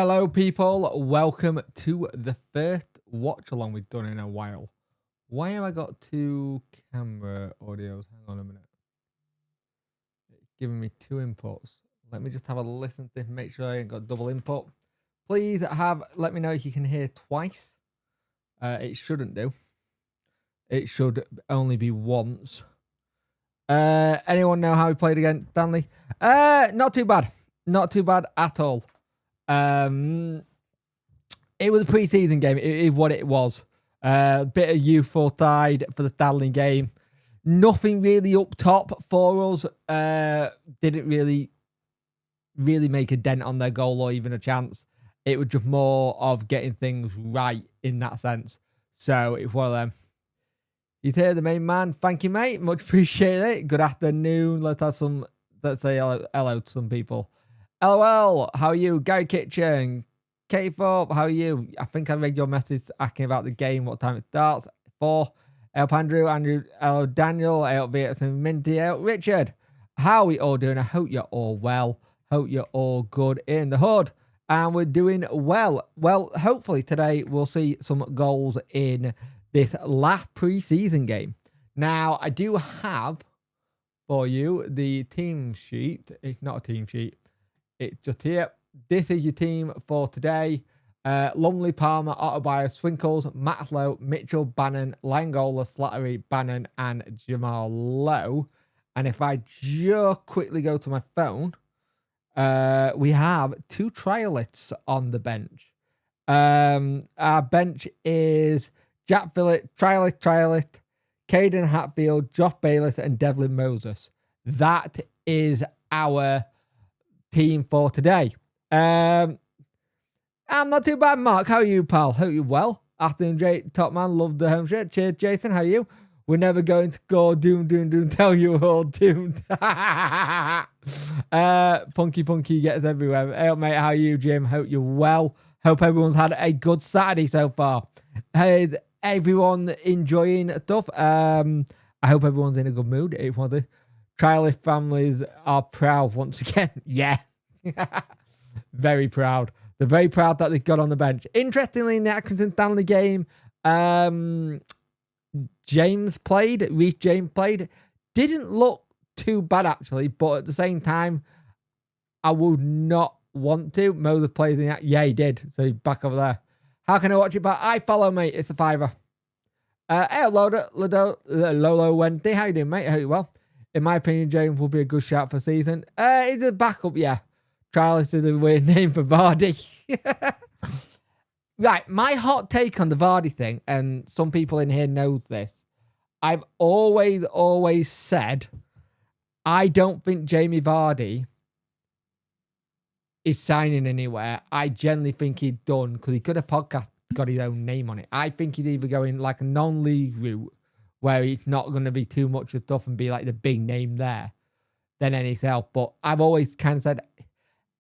Hello people, welcome to the first watch along we've done in a while. Why have I got two camera audios? Hang on a minute. It's giving me two inputs. Let me just have a listen to this, make sure I ain't got double input. Please let me know if you can hear twice. It shouldn't do. It should only be once. Anyone know how we played against Stanley? Not too bad. Not too bad at all. It was a pre-season game. It is what it was. Bit of youthful tide for the Stanley game. Nothing really up top for us. Didn't really make a dent on their goal or even a chance. It was just more of getting things right in that sense. So it's one of them. He's here, the main man. Thank you, mate. Much appreciate it. Good afternoon. Let's say hello to some people. LOL, how are you? Gary Kitchen, Kate Thorpe, how are you? I think I read your message asking about the game, what time it starts. 4. Help Andrew, hello Daniel, help Vietnam, Minty, help Richard. How are we all doing? I hope you're all well. Hope you're all good in the hood. And we're doing well. Well, hopefully today we'll see some goals in this last pre-season game. Now, I do have for you the team sheet. It's not a team sheet. It's just here. This is your team for today. Lumley, Palmer, Ottobier, Swinkles, Matlow, Mitchell, Bannon, Langola, Slattery, Bannon, and Jamal Lowe. And if I just quickly go to my phone, we have 2 trialists on the bench. Our bench is Jack Phillip, trialist, Caden Hatfield, Josh Bayless, and Devlin Moses. That is our team for today. I'm not too bad, Mark. How are you, pal? Hope you're well. Afternoon, Jay, top man. Love the home shirt. Cheers, Jason. How are you? We're never going to go doom, tell you we're all doomed. Funky gets everywhere. Hey, mate, how are you, Jim? Hope you're well. Hope everyone's had a good Saturday so far. Hey, everyone enjoying stuff. I hope everyone's in a good mood. If one of the trialist families are proud once again. Yeah. Very proud. They're very proud that they got on the bench. Interestingly, in the Accrington Stanley game, Reece James played. Didn't look too bad, actually, but at the same time, I would not want to. Moses plays in that. Yeah, he did. So he's back over there. How can I watch it back? I follow, mate. It's a $5. Hey, Lolo Wednesday. How you doing, mate? I hope you're well. In my opinion, James will be a good shout for season. He's a backup, yeah. Trialist is a weird name for Vardy. Right, my hot take on the Vardy thing, and some people in here knows this. I've always said, I don't think Jamie Vardy is signing anywhere. I generally think he's done, because he could have got his own name on it. I think he's either going like a non-league route, where he's not going to be too much of stuff and be like the big name there, than anything else. But I've always kind of said,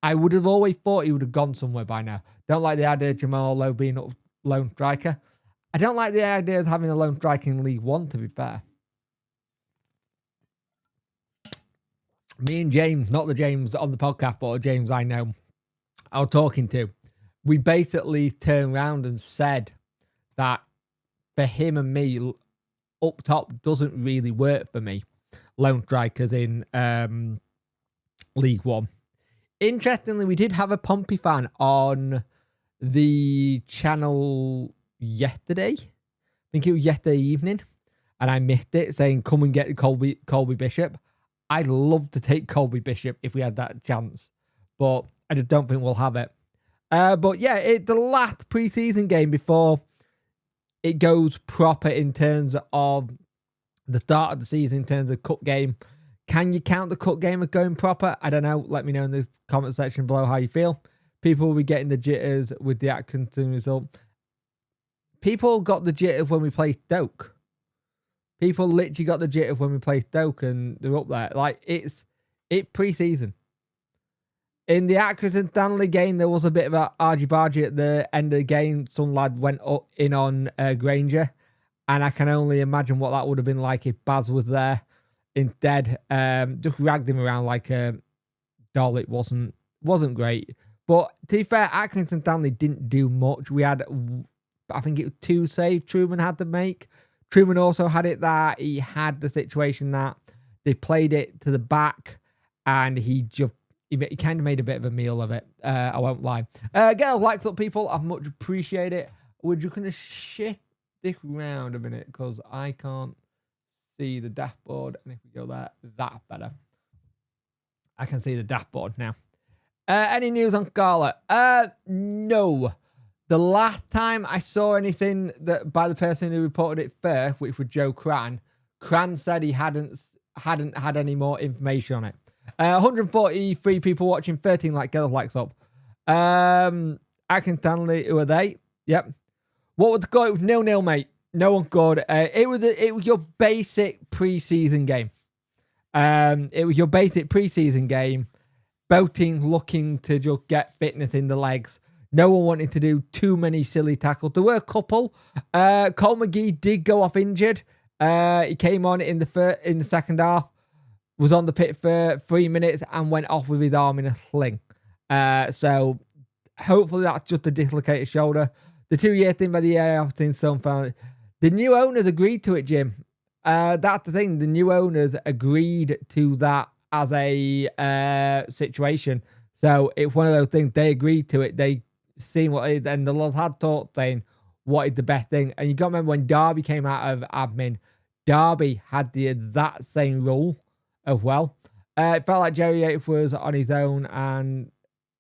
I would have always thought he would have gone somewhere by now. Don't like the idea of Jamal Lowe being a lone striker. I don't like the idea of having a lone striker in League One, to be fair. Me and James, not the James on the podcast, but the James I know, I was talking to, we basically turned around and said that for him and me, up top doesn't really work for me. Lone strikers in League One. Interestingly, we did have a Pompey fan on the channel yesterday. I think it was yesterday evening. And I missed it, saying, come and get Colby Bishop. I'd love to take Colby Bishop if we had that chance. But I just don't think we'll have it. But yeah, it's the last pre-season game before it goes proper in terms of the start of the season, in terms of cup game. Can you count the cup game as going proper? I don't know. Let me know in the comment section below how you feel. People will be getting the jitters with the Accrington result. People got the jitters when we played Stoke. People literally got the jitters when we played Stoke and they're up there. Like, it's pre-season. In the Accrington Stanley game, there was a bit of a argy-bargy at the end of the game. Some lad went up in on Granger. And I can only imagine what that would have been like if Baz was there. Instead, just ragged him around like a doll. It wasn't great. But to be fair, Accrington Stanley didn't do much. We had, I think it was 2 saves Truman had to make. Truman also had it that he had the situation that they played it to the back and he kind of made a bit of a meal of it. I won't lie. Get those likes up, people. I much appreciate it. We're just going to stick around a minute because I can't see the dashboard. And if we go there, that's better. I can see the dashboard now. Any news on Scarlett? No. The last time I saw anything that by the person who reported it first, which was Joe Cran said he hadn't had any more information on it. 143 people watching, 13 get those likes up. Accrington Stanley, who are they? Yep. What would the score? It was 0-0, mate. No one scored. It was your basic preseason game. It was your basic preseason game. Both teams looking to just get fitness in the legs. No one wanted to do too many silly tackles. There were a couple. Cole McGee did go off injured. He came on in the second half, was on the pitch for 3 minutes and went off with his arm in a sling. So hopefully that's just a dislocated shoulder. The 2-year thing by the AIF team, the new owners agreed to it, Jim. That's the thing. The new owners agreed to that as a situation. So it's one of those things. They agreed to it. They seen what it, and the lads had thought saying what is the best thing. And you got to remember when Derby came out of admin, Derby had the exact same rule as well. It felt like Jerry Yates was on his own, and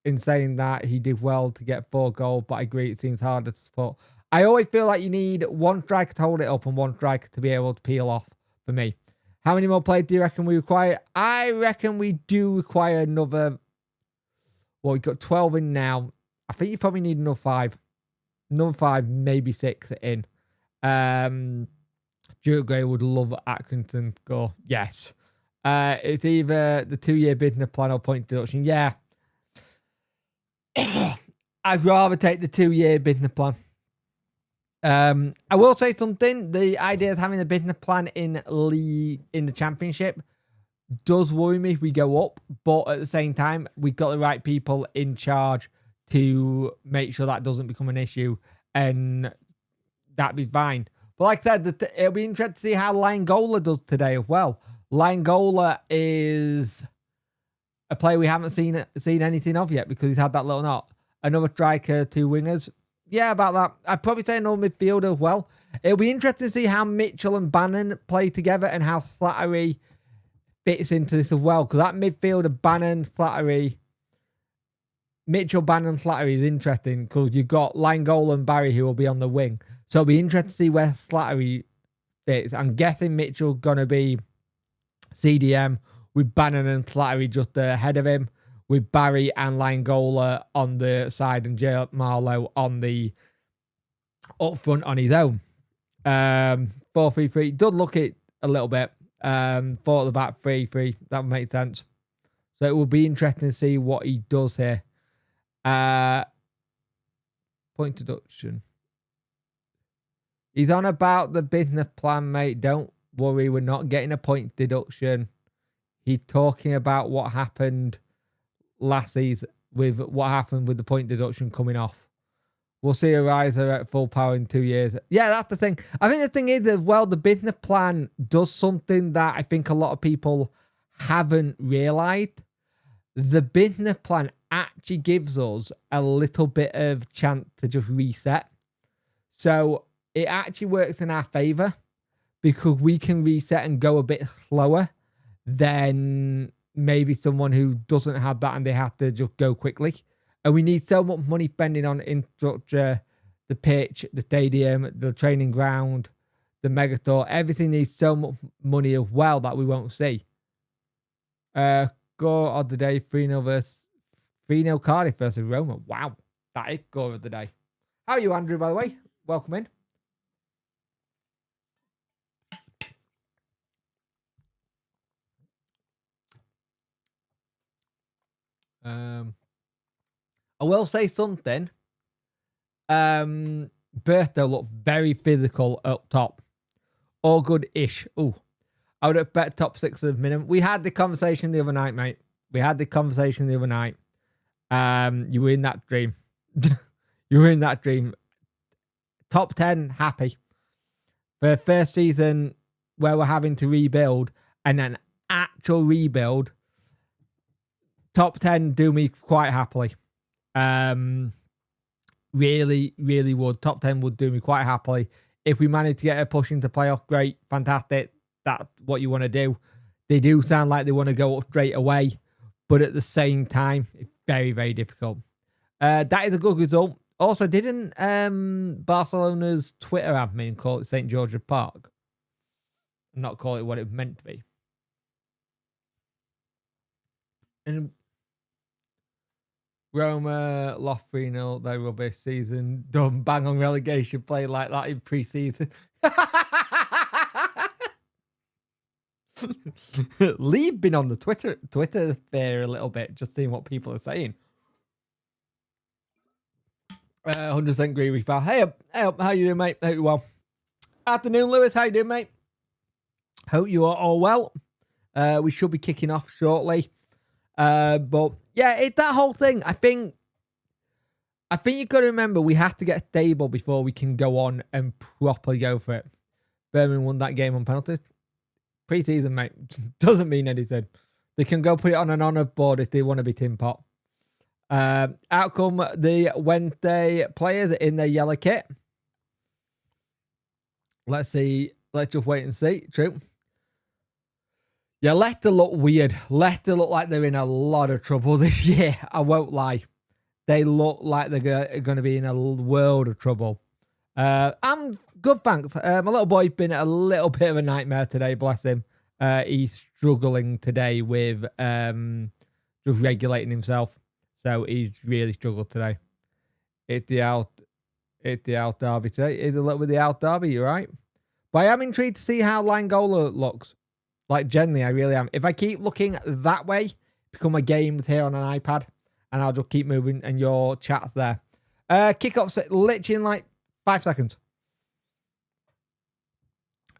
in saying that he did well to get 4 goals, but I agree it seems harder to support. I always feel like you need one striker to hold it up and one striker to be able to peel off for me. How many more players do you reckon we require? I reckon we do require another. Well, we've got 12 in now. I think you probably need another 5. Another 5, maybe 6 in. Stuart Gray would love Accrington to go. Yes. It's either the 2-year business plan or point deduction. Yeah. I'd rather take the 2-year business plan. I will say something. The idea of having a business plan in the championship does worry me if we go up, but at the same time, we've got the right people in charge to make sure that doesn't become an issue, and that'd be fine. But like I said, it'll be interesting to see how Langola does today as well. Langola is a player we haven't seen anything of yet because he's had that little knot. Another striker, 2 wingers. Yeah, about that. I'd probably say another midfielder as well. It'll be interesting to see how Mitchell and Bannon play together and how Slattery fits into this as well. Because that midfielder, Bannon, Slattery, Mitchell, Bannon, Slattery is interesting because you've got Langola and Barry who will be on the wing. So it'll be interesting to see where Slattery fits. I'm guessing Mitchell going to be CDM with Bannon and Slattery just ahead of him, with Barry and Langola on the side and Jay Marlowe on the up front on his own. 4-3-3 does look it a little bit. 4 at the back, 3-3. That would make sense. So it will be interesting to see what he does here. Point deduction. He's on about the business plan, mate. Don't worry, we're not getting a point deduction. He's talking about what happened last season with what happened with the point deduction coming off. We'll see a riser at full power in 2 years. Yeah, that's the thing. I think the thing is as well, the business plan does something that I think a lot of people haven't realised. The business plan actually gives us a little bit of chance to just reset. So it actually works in our favour because we can reset and go a bit slower than maybe someone who doesn't have that and they have to just go quickly. And we need so much money spending on infrastructure, the pitch, the stadium, the training ground, the megastore. Everything needs so much money as well that we won't see. Score of the day, 3-0 Cardiff versus Roma. Wow, that is score of the day. How are you, Andrew, by the way? Welcome in. I will say something. Bertho looked very physical up top. All good-ish. Oh, I would have bet top 6 of the minimum. We had the conversation the other night, mate. We had the conversation the other night. You were in that dream. You were in that dream. Top 10, happy. For the first season where we're having to rebuild, and an actual rebuild, top 10 do me quite happily. Really, really would. Top 10 would do me quite happily. If we manage to get a push into playoff, great, fantastic. That's what you want to do. They do sound like they want to go up straight away, but at the same time, it's very, very difficult. That is a good result. Also, didn't Barcelona's Twitter admin call it St. George's Park? Not call it what it meant to be. And Roma lost 3-0. Their rubbish season. Done bang on relegation play like that in pre-season. Lee been on the Twitter sphere a little bit, just seeing what people are saying. 100% agree with that. Hey up, how you doing, mate? Hope you're well. Afternoon, Lewis. How you doing, mate? Hope you are all well. We should be kicking off shortly. But yeah, it's that whole thing. I think you've got to remember we have to get stable before we can go on and properly go for it. Birmingham won that game on penalties. Pre-season, mate, doesn't mean anything. They can go put it on an honour board if they want to be Tin Pot. Outcome, the Wednesday players in their yellow kit. Let's see. Let's just wait and see. True. Yeah, Leicester look weird. Leicester look like they're in a lot of trouble this year. I won't lie. They look like they're going to be in a world of trouble. I'm good, thanks. My little boy's been a little bit of a nightmare today, bless him. He's struggling today with just regulating himself. So he's really struggled today. It's the out derby today. It's a little bit of the out derby, you're right. But I am intrigued to see how Langola looks. Like, generally, I really am. If I keep looking that way, become a game here on an iPad, and I'll just keep moving, and your chat's there. Kickoff's literally in like 5 seconds.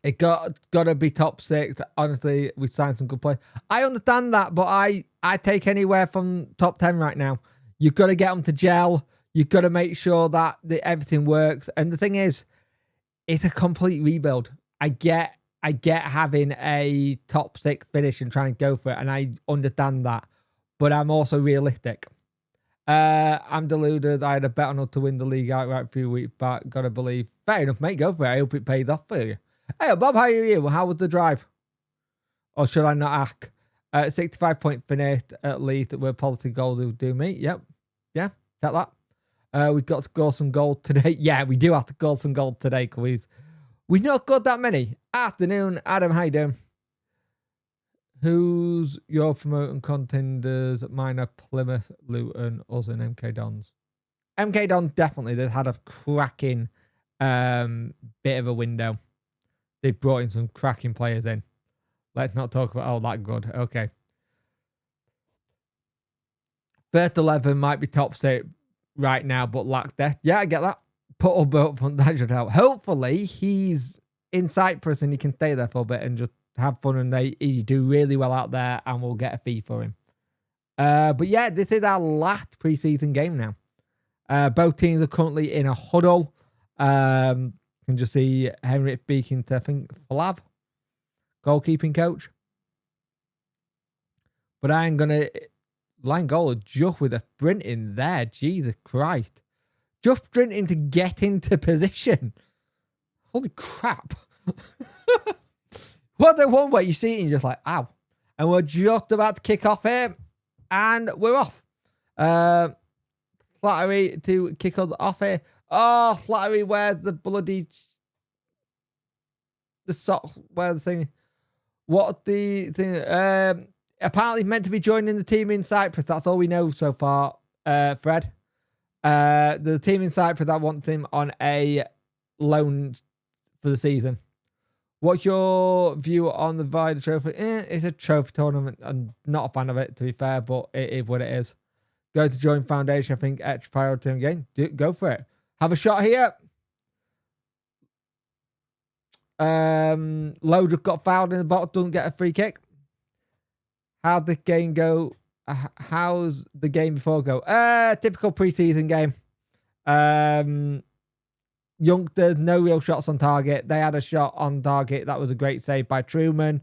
It got to be top 6. Honestly, we signed some good players. I understand that, but I take anywhere from top 10 right now. You've got to get them to gel. You've got to make sure that everything works. And the thing is, it's a complete rebuild. I get having a top 6 finish and try and go for it, and I understand that. But I'm also realistic. I'm deluded. I had a bet on us to win the league outright a few weeks back. Gotta believe. Fair enough, mate. Go for it. I hope it pays off for you. Hey, Bob, how are you? How was the drive? Or should I not ask? 65-point finish at least. We're positive goals who do me. Yep. Yeah, take that. We've got to score some goals today. Yeah, we do have to score some goals today, because we not got that many. Afternoon, Adam, how you doing? Who's your promoting contenders? Mine are Plymouth, Luton, also in MK Dons. MK Dons, definitely. They've had a cracking bit of a window. They've brought in some cracking players in. Let's not talk about all that good. Okay. First 11 might be top 6 right now, but lack depth. Yeah, I get that. Put up front, that should help. Hopefully, he's in Cyprus and he can stay there for a bit and just have fun, and he do really well out there, and we'll get a fee for him. But yeah, this is our last preseason game now. Both teams are currently in a huddle. You can just see Henry speaking to, I think, Flav, goalkeeping coach. But I am going to line goal just with a sprint in there. Jesus Christ. Just sprinting to get into position. Holy crap. What the one where you see it and you're just like, ow. And we're just about to kick off here. And we're off. Flattery to kick us off here. Oh, Flattery, where's the bloody... The sock, where's the thing? What the thing... apparently meant to be joining the team in Cyprus. That's all we know so far, Fred. The team in Cyprus that wants him on a loan for the season. What's your view on the Vida Trophy? It's a trophy tournament. I'm not a fan of it, to be fair, but it is what it is. Go to join Foundation. I think extra priority again. Go for it. Have a shot here. Lowe just got fouled in the box. Doesn't get a free kick. How'd this game go? how's the game before go? Typical preseason game. Youngsters, no real shots on target. They had a shot on target. That was a great save by Truman.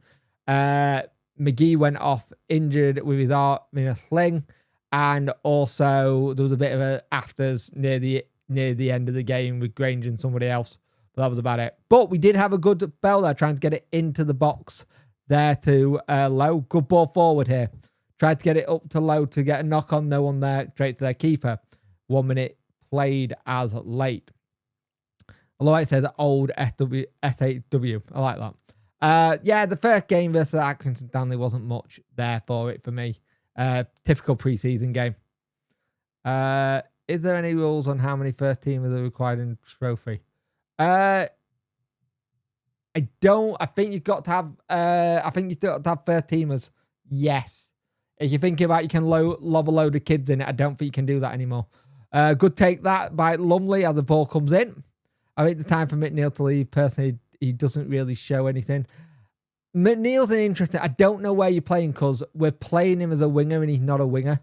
McGee went off injured with his arm in a sling. And also there was a bit of a afters near the end of the game with Granger and somebody else. But that was about it. But we did have a good spell there, trying to get it into the box there to Low. Good ball forward here. Tried to get it up to Low to get a knock on. No one there, straight to their keeper. 1 minute played as late. Although it says old SHW. I like that. Yeah, the first game versus Atkinson Stanley wasn't much there for it for me. Typical preseason game. Is there any rules on how many first teamers are required in trophy? I don't. I think you've got to have. I think you've got to have first teamers. Yes. If you're thinking about you can lob a load of kids in it, I don't think you can do that anymore. Good take that by Lumley as the ball comes in. I think the time for McNeil to leave, personally, he doesn't really show anything. McNeil's an interesting... I don't know where you're playing because we're playing him as a winger and he's not a winger.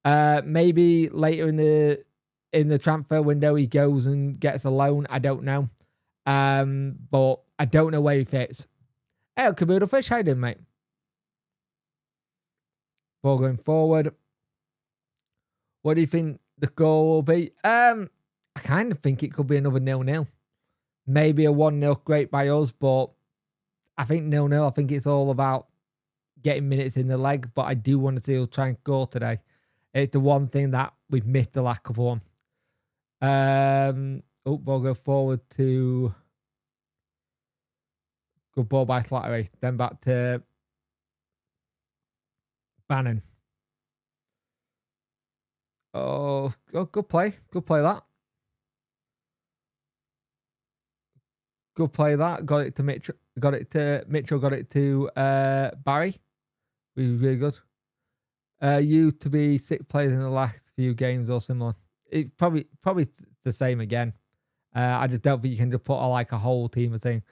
Maybe later in the transfer window he goes and gets a loan. I don't know. But I don't know where he fits. Hey, Caboodle Fish, how you doing, mate? Ball going forward. What do you think the goal will be? I kind of think it could be another 0-0. Maybe a 1-0 great by us, but I think 0-0. I think it's all about getting minutes in the leg, but I do want to see us try and score today. It's the one thing that we've missed the lack of one. Ball go forward to... Good ball by Slattery. Then back to Bannon. Oh, good play. Good play that. Good play that. Got it to Mitchell. Got it to Barry. Really good. You to be 6 players in the last few games or similar. It's probably the same again. I just don't think you can just put a whole team of thing.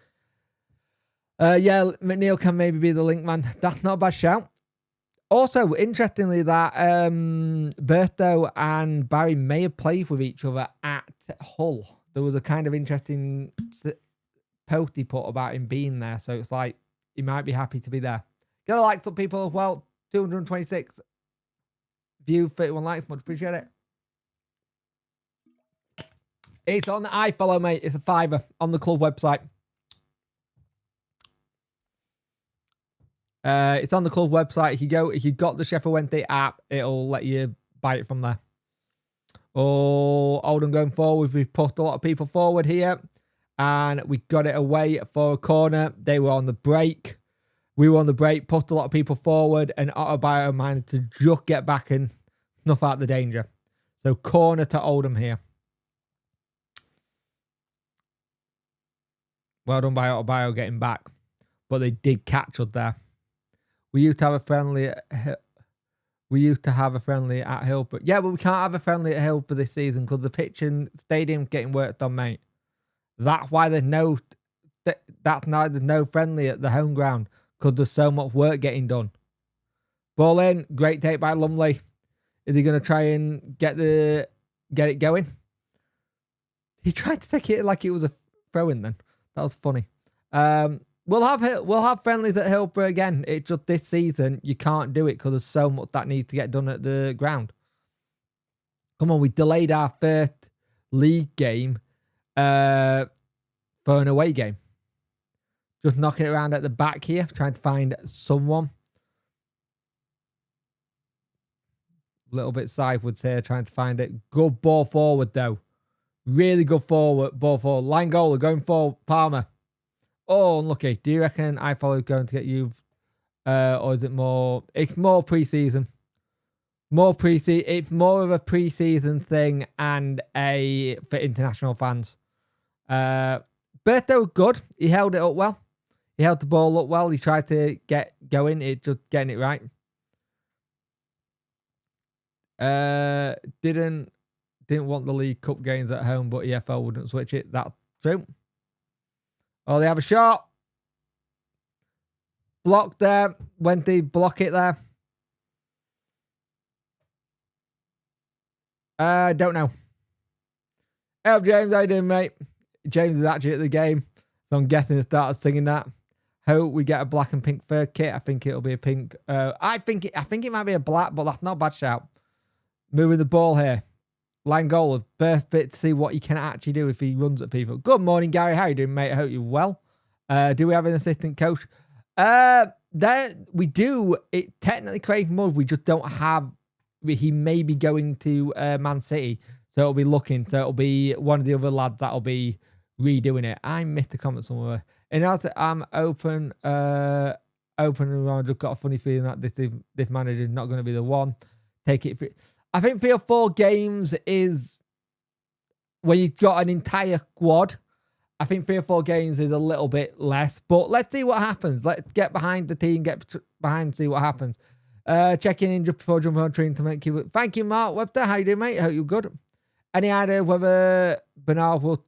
Yeah, McNeil can maybe be the link man. That's not a bad shout. Also, interestingly, that Bertho and Barry may have played with each other at Hull. There was a kind of interesting post he put about him being there. So it's like, he might be happy to be there. Get a like, some people as well. 226 views, 31 likes. Much appreciate it. It's on the iFollow, mate. It's a £5 on the club website. It's on the club website. If you got the Sheffield Wednesday app, it'll let you buy it from there. Oh, Oldham going forward. We've pushed a lot of people forward here. And we got it away for a corner. They were on the break. We were on the break, pushed a lot of people forward, and Autobio managed to just get back and snuff out the danger. So corner to Oldham here. Well done by Autobio getting back. But they did catch us there. We used to have a friendly at Hillsborough. Yeah, but we can't have a friendly at Hillsborough this season because the pitch and stadium getting worked on, mate. That's why there's no friendly at the home ground, because there's so much work getting done. Ball in, great take by Lumley. Is he going to try and get it going? He tried to take it like it was a throw-in then. That was funny. We'll have friendlies at Hillsborough again. It's just this season you can't do it because there's so much that needs to get done at the ground. Come on, we delayed our first league game for an away game. Just knocking it around at the back here, trying to find someone. A little bit sideways here, trying to find it. Good ball forward though. Really good ball forward. Line goaler going forward, Palmer. Oh, unlucky. Do you reckon iFollow going to get you? Or is it more? It's more pre-season. It's more of a pre-season thing and for international fans. Bertho, good. He held it up well. He held the ball up well. He tried to get going. It just getting it right. Didn't want the League Cup games at home, but EFL wouldn't switch it. That's true. Oh, they have a shot. Blocked there. When they block it there. Don't know. Hey up, James. How you doing, mate? James is actually at the game, so I'm guessing he started singing that. Hope we get a black and pink fur kit. I think it'll be a pink. I think it might be a black, but that's not a bad shout. Moving the ball here. Langola, birth bit to see what he can actually do if he runs at people. Good morning, Gary. How you doing, mate? I hope you're well. Do we have an assistant coach? There we do. It technically Craig Mudd. We just don't have. He may be going to Man City, so it'll be looking. So it'll be one of the other lads that'll be redoing it. I missed a comment somewhere. And now that I'm open around, I've got a funny feeling that this manager is not going to be the one. Take it for. I think 3 or 4 games is when you've got an entire squad. I think 3 or 4 games is a little bit less, but let's see what happens. Let's get behind the team, get behind and see what happens. Checking in just before jumping on train to make you. Thank you, Mark Webster. How you doing, mate? Hope you're good. Any idea whether Bernard will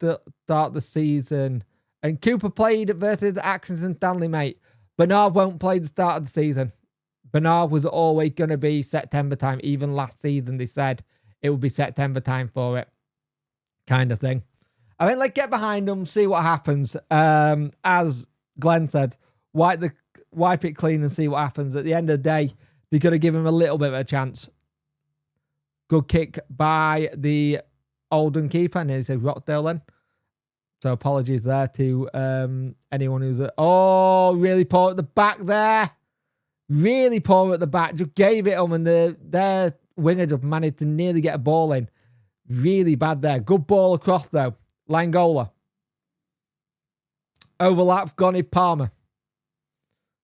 start the season? And Cooper played versus Atkinson Stanley, mate. Bernard won't play the start of the season. Bernard was always going to be September time. Even last season, they said it would be September time for it. Kind of thing. I think let's get behind them, see what happens. As Glenn said, wipe it clean and see what happens. At the end of the day, they're going to give him a little bit of a chance. Good kick by the Oldham keeper. And he says Rochdale then. So apologies there to anyone who's... really poor at the back there. Really poor at the back. Just gave it them and their winger just managed to nearly get a ball in. Really bad there. Good ball across though. Langola. Overlap. Gone in Palmer.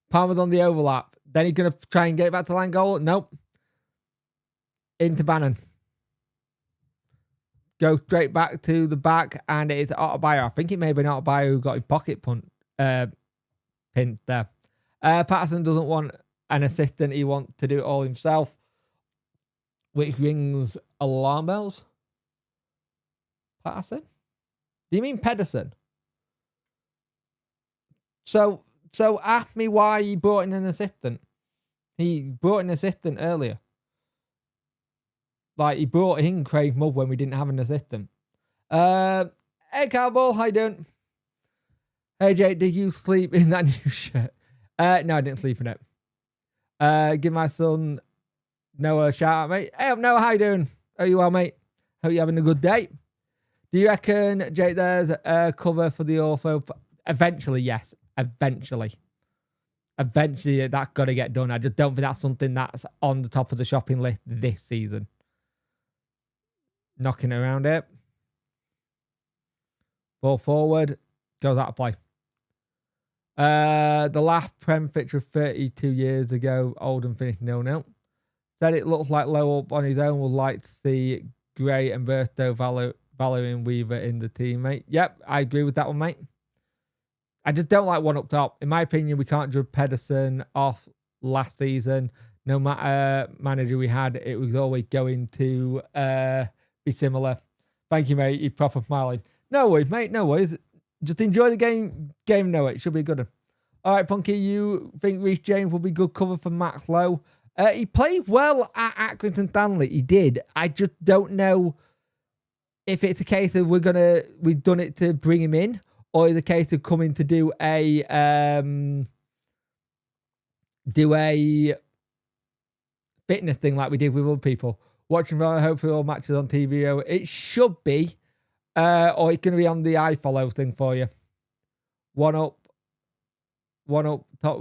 Palmer's on the overlap. Then he's going to try and get it back to Langola. Nope. Into Bannon. Go straight back to the back and it's Otterbuyer. I think it may have been Otterbuyer who got his pocket pinned there. Patterson doesn't want an assistant. He wants to do it all himself, which rings alarm bells. Patterson? Do you mean Pedersen? So ask me why he brought in an assistant. He brought in an assistant earlier. Like, he brought in Craig Mudd when we didn't have an assistant. Hey, Cowball, how you doing? Hey, Jake, did you sleep in that new shirt? No, I didn't sleep in it. Give my son Noah a shout out, mate. Hey, Noah, how you doing? Are you well, mate? Hope you're having a good day. Do you reckon, Jake, there's a cover for the ortho? Eventually, yes. Eventually, that's got to get done. I just don't think that's something that's on the top of the shopping list this season. Knocking around it. Ball forward. Goes out of play. The last Prem fixture 32 years ago, Oldham finished 0-0. Said it looks like low up on his own. Would like to see Gray and Bertho valuing Weaver in the team, mate. Yep, I agree with that one, mate. I just don't like one up top. In my opinion, we can't judge Pedersen off last season. No matter manager we had, it was always going to be similar. Thank you, mate. You're proper smiling. No worries, mate. No worries. Just enjoy the game. No, it should be a good one. All right, Punky, you think Reece James will be good cover for Max Lowe? He played well at Accrington Stanley. He did. I just don't know if it's a case of we've done it to bring him in, or the case of coming to do a fitness thing like we did with other people. Watching hopefully all matches on TV. It should be, or it's going to be on the iFollow thing for you. One up top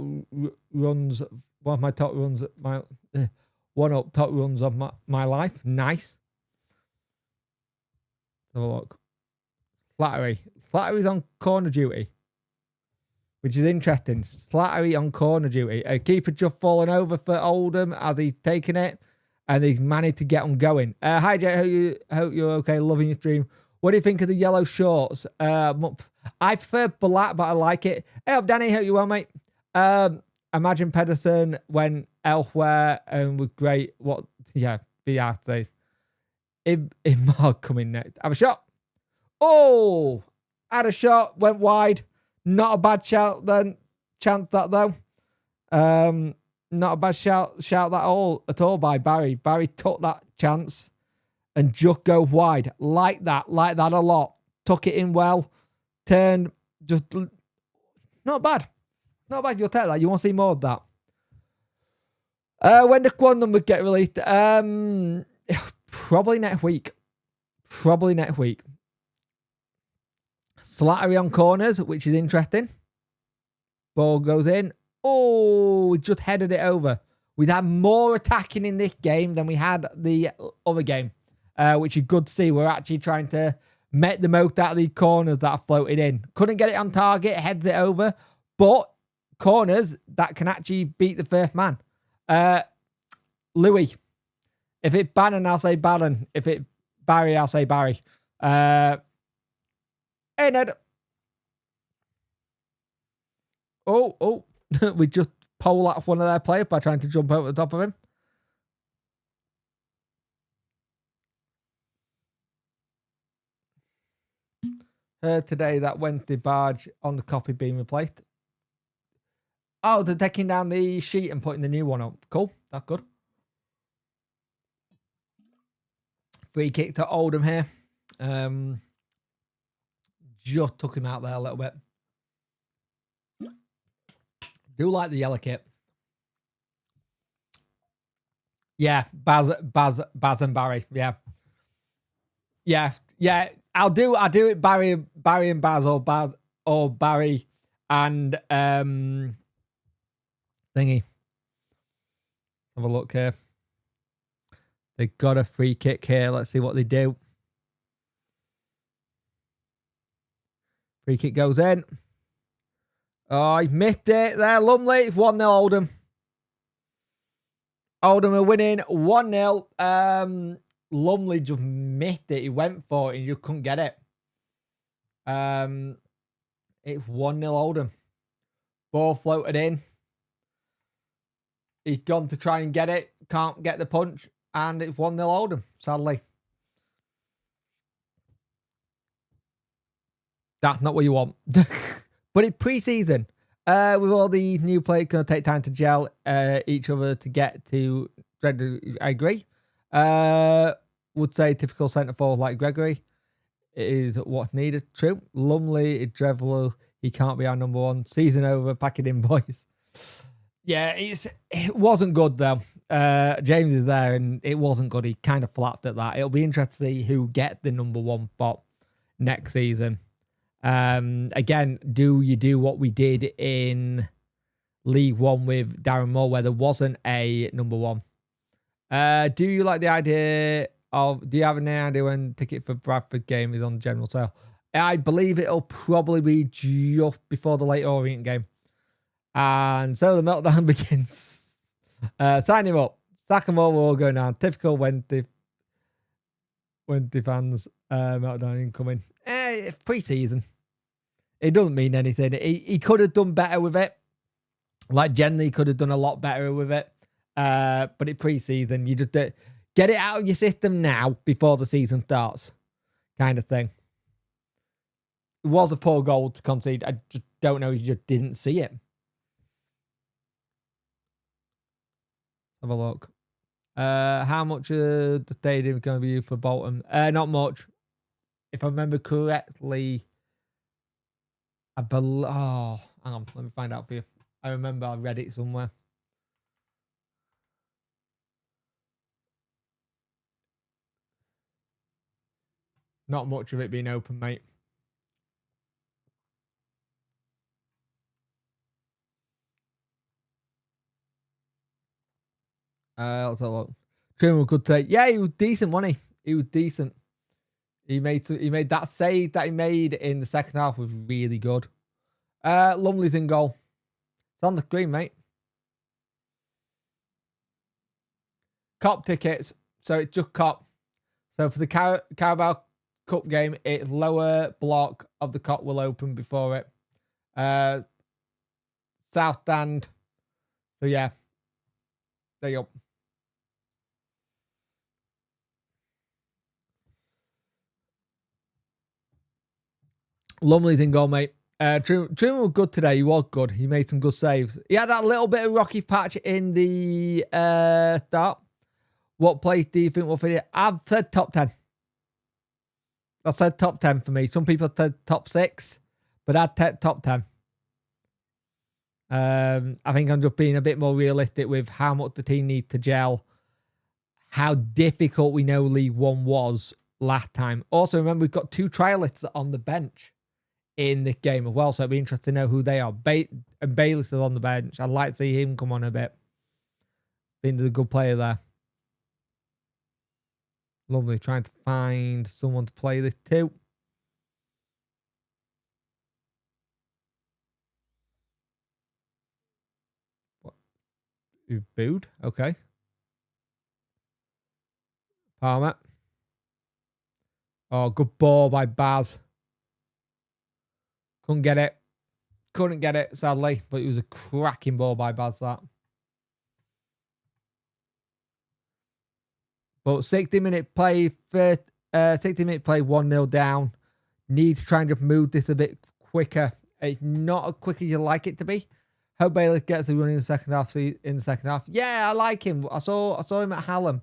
runs. One of my top runs. One up top runs of my life. Nice. Have a look. Slattery's on corner duty, which is interesting. Slattery on corner duty. A keeper just fallen over for Oldham as he's taken it, and he's managed to get on going. Hi, Jay. Hope you're okay. Loving your stream. What do you think of the yellow shorts? I prefer black, but I like it. Hey up, Danny. Hope you well, mate. Imagine Pedersen went elsewhere and was great. If Mark coming next. Have a shot. Oh, had a shot, went wide. Not a bad shout then. Chance that though. Not a bad shout that at all by Barry. Barry took that chance and just go wide. Like that a lot. Tuck it in well. Turn, just, not bad. Not bad, you'll take that. You want to see more of that. When the quad numbers get released, probably next week. Slattery on corners, which is interesting. Ball goes in. Oh, we just headed it over. We've had more attacking in this game than we had the other game, which is good to see. We're actually trying to make the most out of these corners that are floated in. Couldn't get it on target, heads it over, but corners that can actually beat the first man. Louis. If it's Bannon, I'll say Bannon. If it's Barry, I'll say Barry. Hey, Ned. Oh. We just pole off one of their players by trying to jump over the top of him. Heard today that Wednesday barge on the copy being replaced. Oh, they're taking down the sheet and putting the new one up. Cool. That's good. Free kick to Oldham here. Just took him out there a little bit. Do like the yellow kit. Yeah, Baz and Barry. Yeah. I'll do it Barry and Baz or Barry and thingy. Have a look here. They got a free kick here. Let's see what they do. Free kick goes in. Oh, he missed it there. Lumley. It's 1-0 Oldham. Oldham are winning 1-0. Lumley just missed it. He went for it and you couldn't get it. It's 1-0 Oldham. Ball floated in. He's gone to try and get it. Can't get the punch. And it's 1-0 Oldham, sadly. That's not what you want. But it's pre-season. With all the new players, going to take time to gel each other to get to... I agree. Would say typical centre forward like Gregory. It is what's needed. True. Lumley, Drevler, he can't be our number one. Season over, pack it in, boys. Yeah, it wasn't good, though. James is there, and it wasn't good. He kind of flapped at that. It'll be interesting to see who gets the number one spot next season. Again, do you do what we did in League One with Darren Moore, where there wasn't a number one? Do you like the idea of... Do you have any idea when ticket for Bradford game is on general sale? I believe it'll probably be just before the late Orient game. And so the meltdown begins. Sign him up. Sack them all. We're all going down. Typical Wednesday fans. Meltdown incoming. It's pre-season. It doesn't mean anything. He could have done better with it. Like, generally, could have done a lot better with it. But it's pre-season. You just get it out of your system now before the season starts. Kind of thing. It was a poor goal to concede. I just don't know if you just didn't see it. Have a look. How much the stadium is going to be used for Bolton? Not much. If I remember correctly, hang on, let me find out for you. I remember I read it somewhere. Not much of it being open, mate. Let's have a look. Truman could take. Yeah, he was decent, wasn't he? He was decent. He made that save that he made in the second half was really good. Lumley's in goal. It's on the screen, mate. Cop tickets. So it's just cop. So for the Carabao Cup game, it's lower block of the cop will open before it. South stand. So yeah. There you go. Lumley's in goal, mate. Truman was good today. He was good. He made some good saves. He had that little bit of rocky patch in the start What place do you think will fit it? I've said top 10. I said top 10 for me. Some people said top 6, but I'd take top 10. I think I'm just being a bit more realistic with how much the team need to gel, how difficult we know League One was last time. Also, remember, we've got 2 trialists on the bench in this game as well, so it'd be interesting to know who they are. And Bayless is on the bench. I'd like to see him come on a bit. I think he's a good player there. Lovely. Trying to find someone to play this too. What? You've booed? Okay. Palmer. Oh, good ball by Baz. Couldn't get it. Couldn't get it, sadly. But it was a cracking ball by Baz, that. But 60-minute play, 60-minute play, 1-0 down. Need to try and just move this a bit quicker. It's not as quick as you like it to be. Hope Bayless gets a run in the second half. Yeah, I like him. I saw him at Hallam,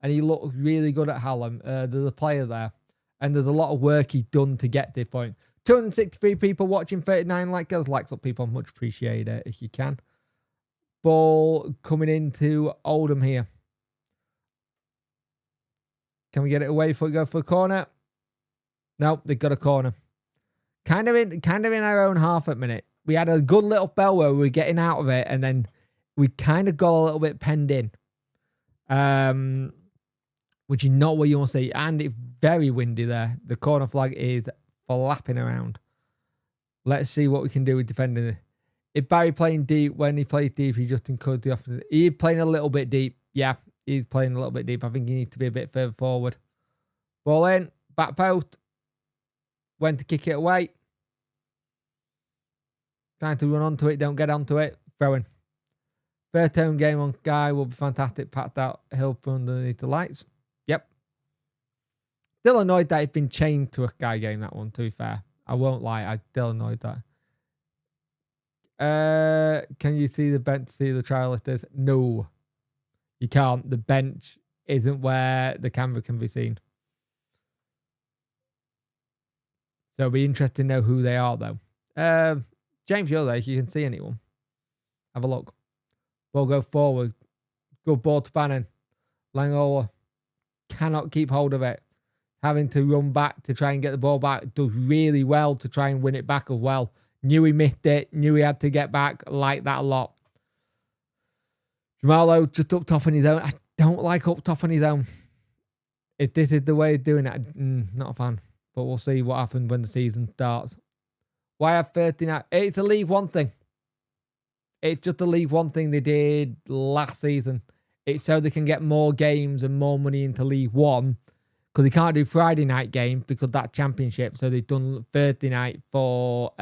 and he looked really good at Hallam. There's a player there, and there's a lot of work he's done to get to this point. 263 people watching, 39 likes up, people. Much appreciate it if you can. Ball coming into Oldham here. Can we get it away before we go for a corner? No, they've got a corner. Kind of in our own half at minute. We had a good little spell where we were getting out of it, and then we kind of got a little bit penned in. Which is not what you want to see. And it's very windy there. The corner flag is flapping around. Let's see what we can do with defending it. If Barry playing deep, when he plays deep, he just encouraged the opposite. He's playing a little bit deep. Yeah, he's playing a little bit deep. I think he needs to be a bit further forward. Ball in. Back post. Went to kick it away. Trying to run onto it. Don't get onto it. Throwing. First home game on Guy will be fantastic. Packed out hill from underneath the lights. Yep. Still annoyed that it's been chained to a Guy game, that one, to be fair. I won't lie. I'm still annoyed that. Can you see the bench, see the trialisters? No. You can't. The bench isn't where the camera can be seen. So it'll be interesting to know who they are, though. James, you're there. You can see anyone. Have a look. Ball go forward. Good ball to Bannon. Langola cannot keep hold of it. Having to run back to try and get the ball back. Does really well to try and win it back as well. Knew he missed it. Knew he had to get back. Like that a lot. Jamalo just up top on his own. I don't like up top on his own. If this is the way of doing it, not a fan. But we'll see what happens when the season starts. Why have 39? It's a League One thing. It's just a League One thing they did last season. It's so they can get more games and more money into League One. Because they can't do Friday night games because that's Championship. So they've done Thursday night for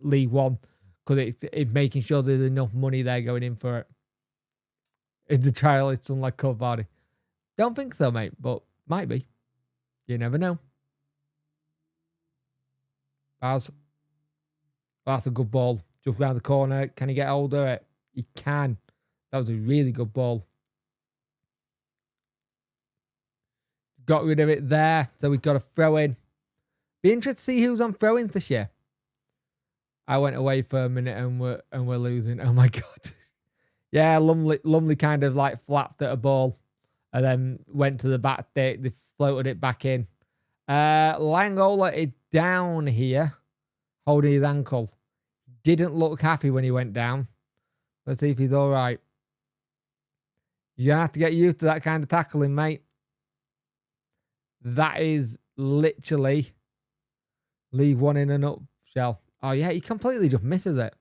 League One. Because it's making sure there's enough money there going in for it. Is the trial, it's unlike Cove Vardy. Don't think so, mate. But might be. You never know. Baz. That's a good ball. Just round the corner. Can he get hold of it? He can. That was a really good ball. Got rid of it there. So we've got a throw in. Be interested to see who's on throw-ins this year. I went away for a minute and we're losing. Oh my God. Yeah, Lumley kind of like flapped at a ball and then went to the back. They floated it back in. Langola is down here, holding his ankle. Didn't look happy when he went down. Let's see if he's all right. You're going to have to get used to that kind of tackling, mate. That is literally League One in a nutshell. Oh, yeah, he completely just misses it.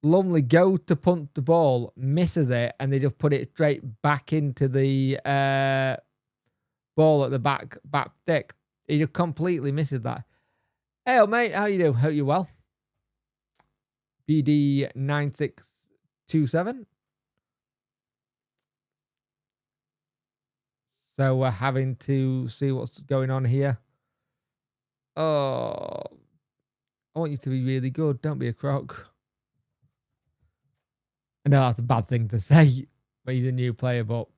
Lumley goes to punt the ball, misses it, and they just put it straight back into the ball at the back stick. He just completely misses that. Hey, mate, how you doing? Hope you're well. BD9627. So we're having to see what's going on here. Oh, I want you to be really good. Don't be a crock. I know that's a bad thing to say, but he's a new player, but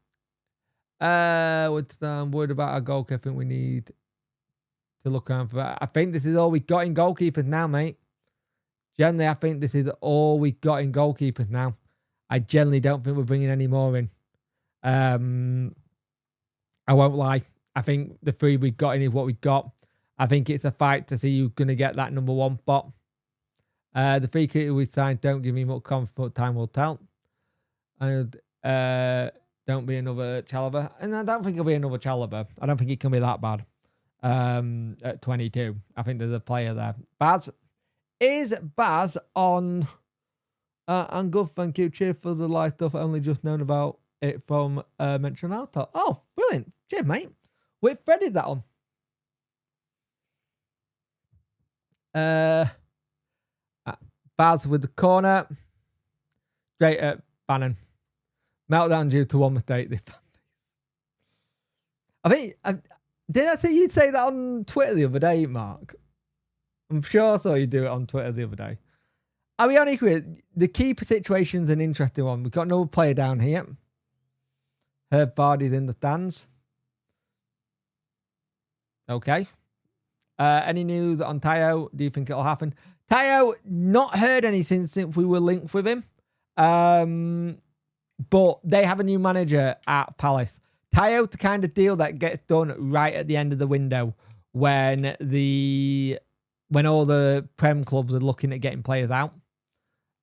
I'm worried about our goalkeeper. I think we need to look around for that. I think this is all we got in goalkeepers now, mate. Generally, I think this is all we got in goalkeepers now. I generally don't think we're bringing any more in. I won't lie. I think the 3 we got in is what we got. I think it's a fight to see who's going to get that number 1 spot. The 3 creators we signed don't give me much confidence, but time will tell. And don't be another Chalobah. And I don't think it'll be another Chalobah. I don't think it can be that bad. At 22. I think there's a player there. Baz. Is Baz on... I'm good, thank you. Cheers for the live stuff. Only just known about it from Mention Alto. Oh, brilliant. Cheers, mate. We threaded that on. Baz with the corner. Straight at Bannon. Meltdown due to one mistake. I think... did I see you say that on Twitter the other day, Mark? I'm sure I saw you do it on Twitter the other day. I'll be honest with you, the keeper situation's an interesting one. We've got another player down here. Herb Vardy's in the stands. Okay. Any news on Tayo? Do you think it'll happen? Tayo, not heard anything since we were linked with him. But they have a new manager at Palace. Tayo's the kind of deal that gets done right at the end of the window when all the Prem clubs are looking at getting players out.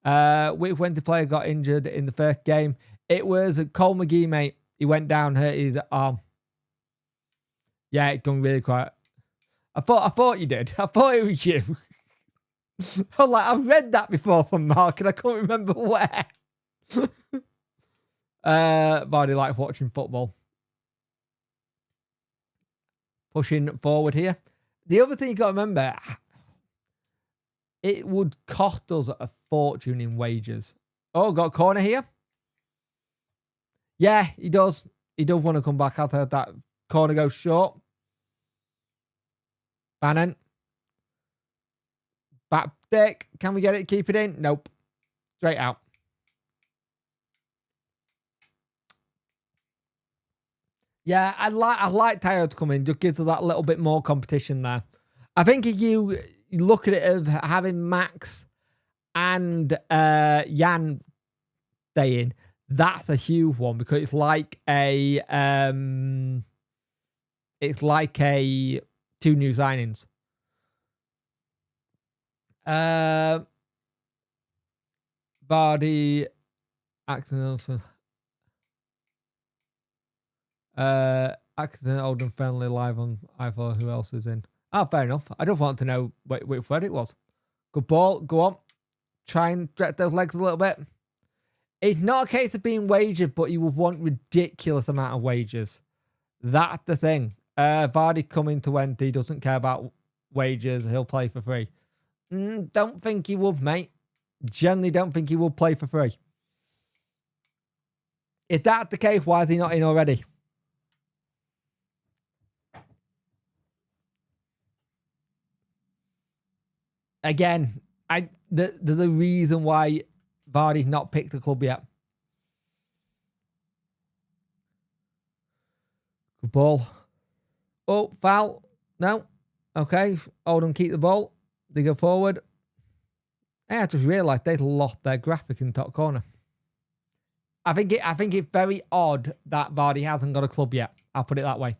When the player got injured in the first game, it was Cole McGee, mate. He went down, hurt his arm. Yeah, it's gone really quiet. I thought you did. I thought it was you. I'm like, I've read that before from Mark and I can't remember where. Vardy likes watching football. Pushing forward here. The other thing you got to remember, it would cost us a fortune in wages. Oh, got a corner here. Yeah, he does. He does want to come back after that corner goes short. Bannon. Back stick. Can we get it? Keep it in? Nope. Straight out. Yeah, I like Tayo to come in. Just gives us that little bit more competition there. I think if you look at it of having Max and Jan staying, that's a huge one because it's like a 2 new signings. Vardy, accident, Oldham friendly live on iPhone. Who else is in? Oh, fair enough. I don't want to know which thread it was. Good ball. Go on. Try and stretch those legs a little bit. It's not a case of being wagered, but you would want ridiculous amount of wages. That's the thing. Vardy coming to Wendy, he doesn't care about wages. He'll play for free. Don't think he would, mate. Generally don't think he will play for free. If that's the case, why is he not in already? Again, there's a reason why Vardy's not picked the club yet. Good ball. Oh, foul. No. Okay. Oldham keep the ball. They go forward. I just realised they'd lost their graphic in the top corner. I think it's very odd that Vardy hasn't got a club yet. I'll put it that way.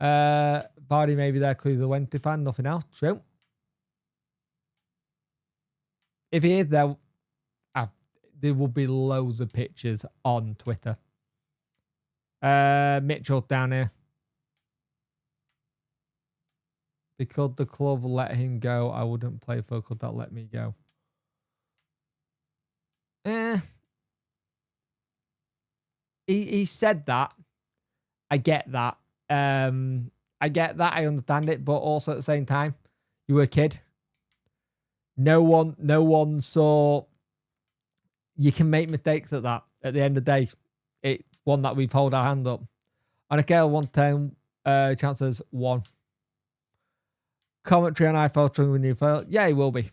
Vardy maybe there because he's a Wenty fan. Nothing else. True. If he is there, there will be loads of pictures on Twitter. Mitchell down here. Because the club let him go, I wouldn't play for a club that let me go. He said that. I get that. I get that. I understand it. But also at the same time, you were a kid. No one saw. You can make mistakes at that. At the end of the day, it's one that we've held our hand up. On a scale of 1 to 10, chances 1. Commentary on iPhone string when you fail. Yeah, he will be.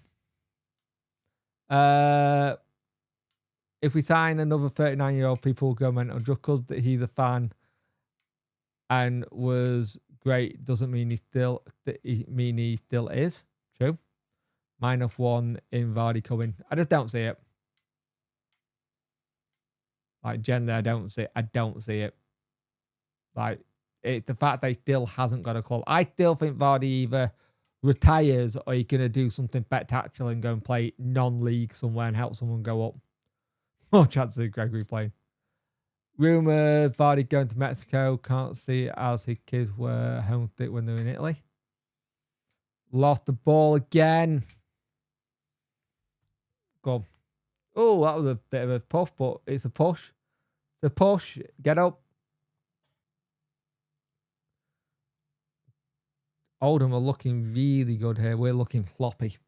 if we sign another 39-year-old, people will go mental. Just because he's a fan and was great doesn't mean he still is. True. -1 in Vardy coming. I just don't see it. Like, generally, I don't see it. Like, it's the fact that he still hasn't got a club. I still think Vardy either retires or he's going to do something spectacular and go and play non-league somewhere and help someone go up. More chances of Gregory playing. Rumour Vardy going to Mexico. Can't see it as his kids were homesick when they were in Italy. Lost the ball again. Go on. Oh, that was a bit of a push, but it's a push. It's a push. Get up. Oldham are looking really good here. We're looking floppy.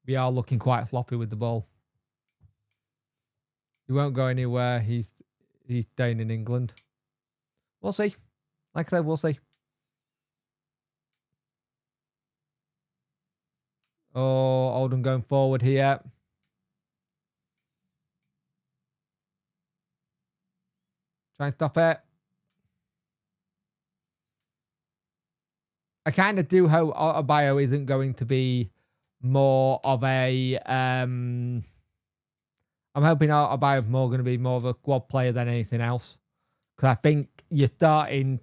We are looking quite floppy with the ball. He won't go anywhere. He's staying in England. We'll see. Like I said, we'll see. Oh, Oldham going forward here. Try and stop it. I kind of do hope Autobio isn't going to be more of a... I'm hoping Autobio is more going to be more of a squad player than anything else. Because I think your starting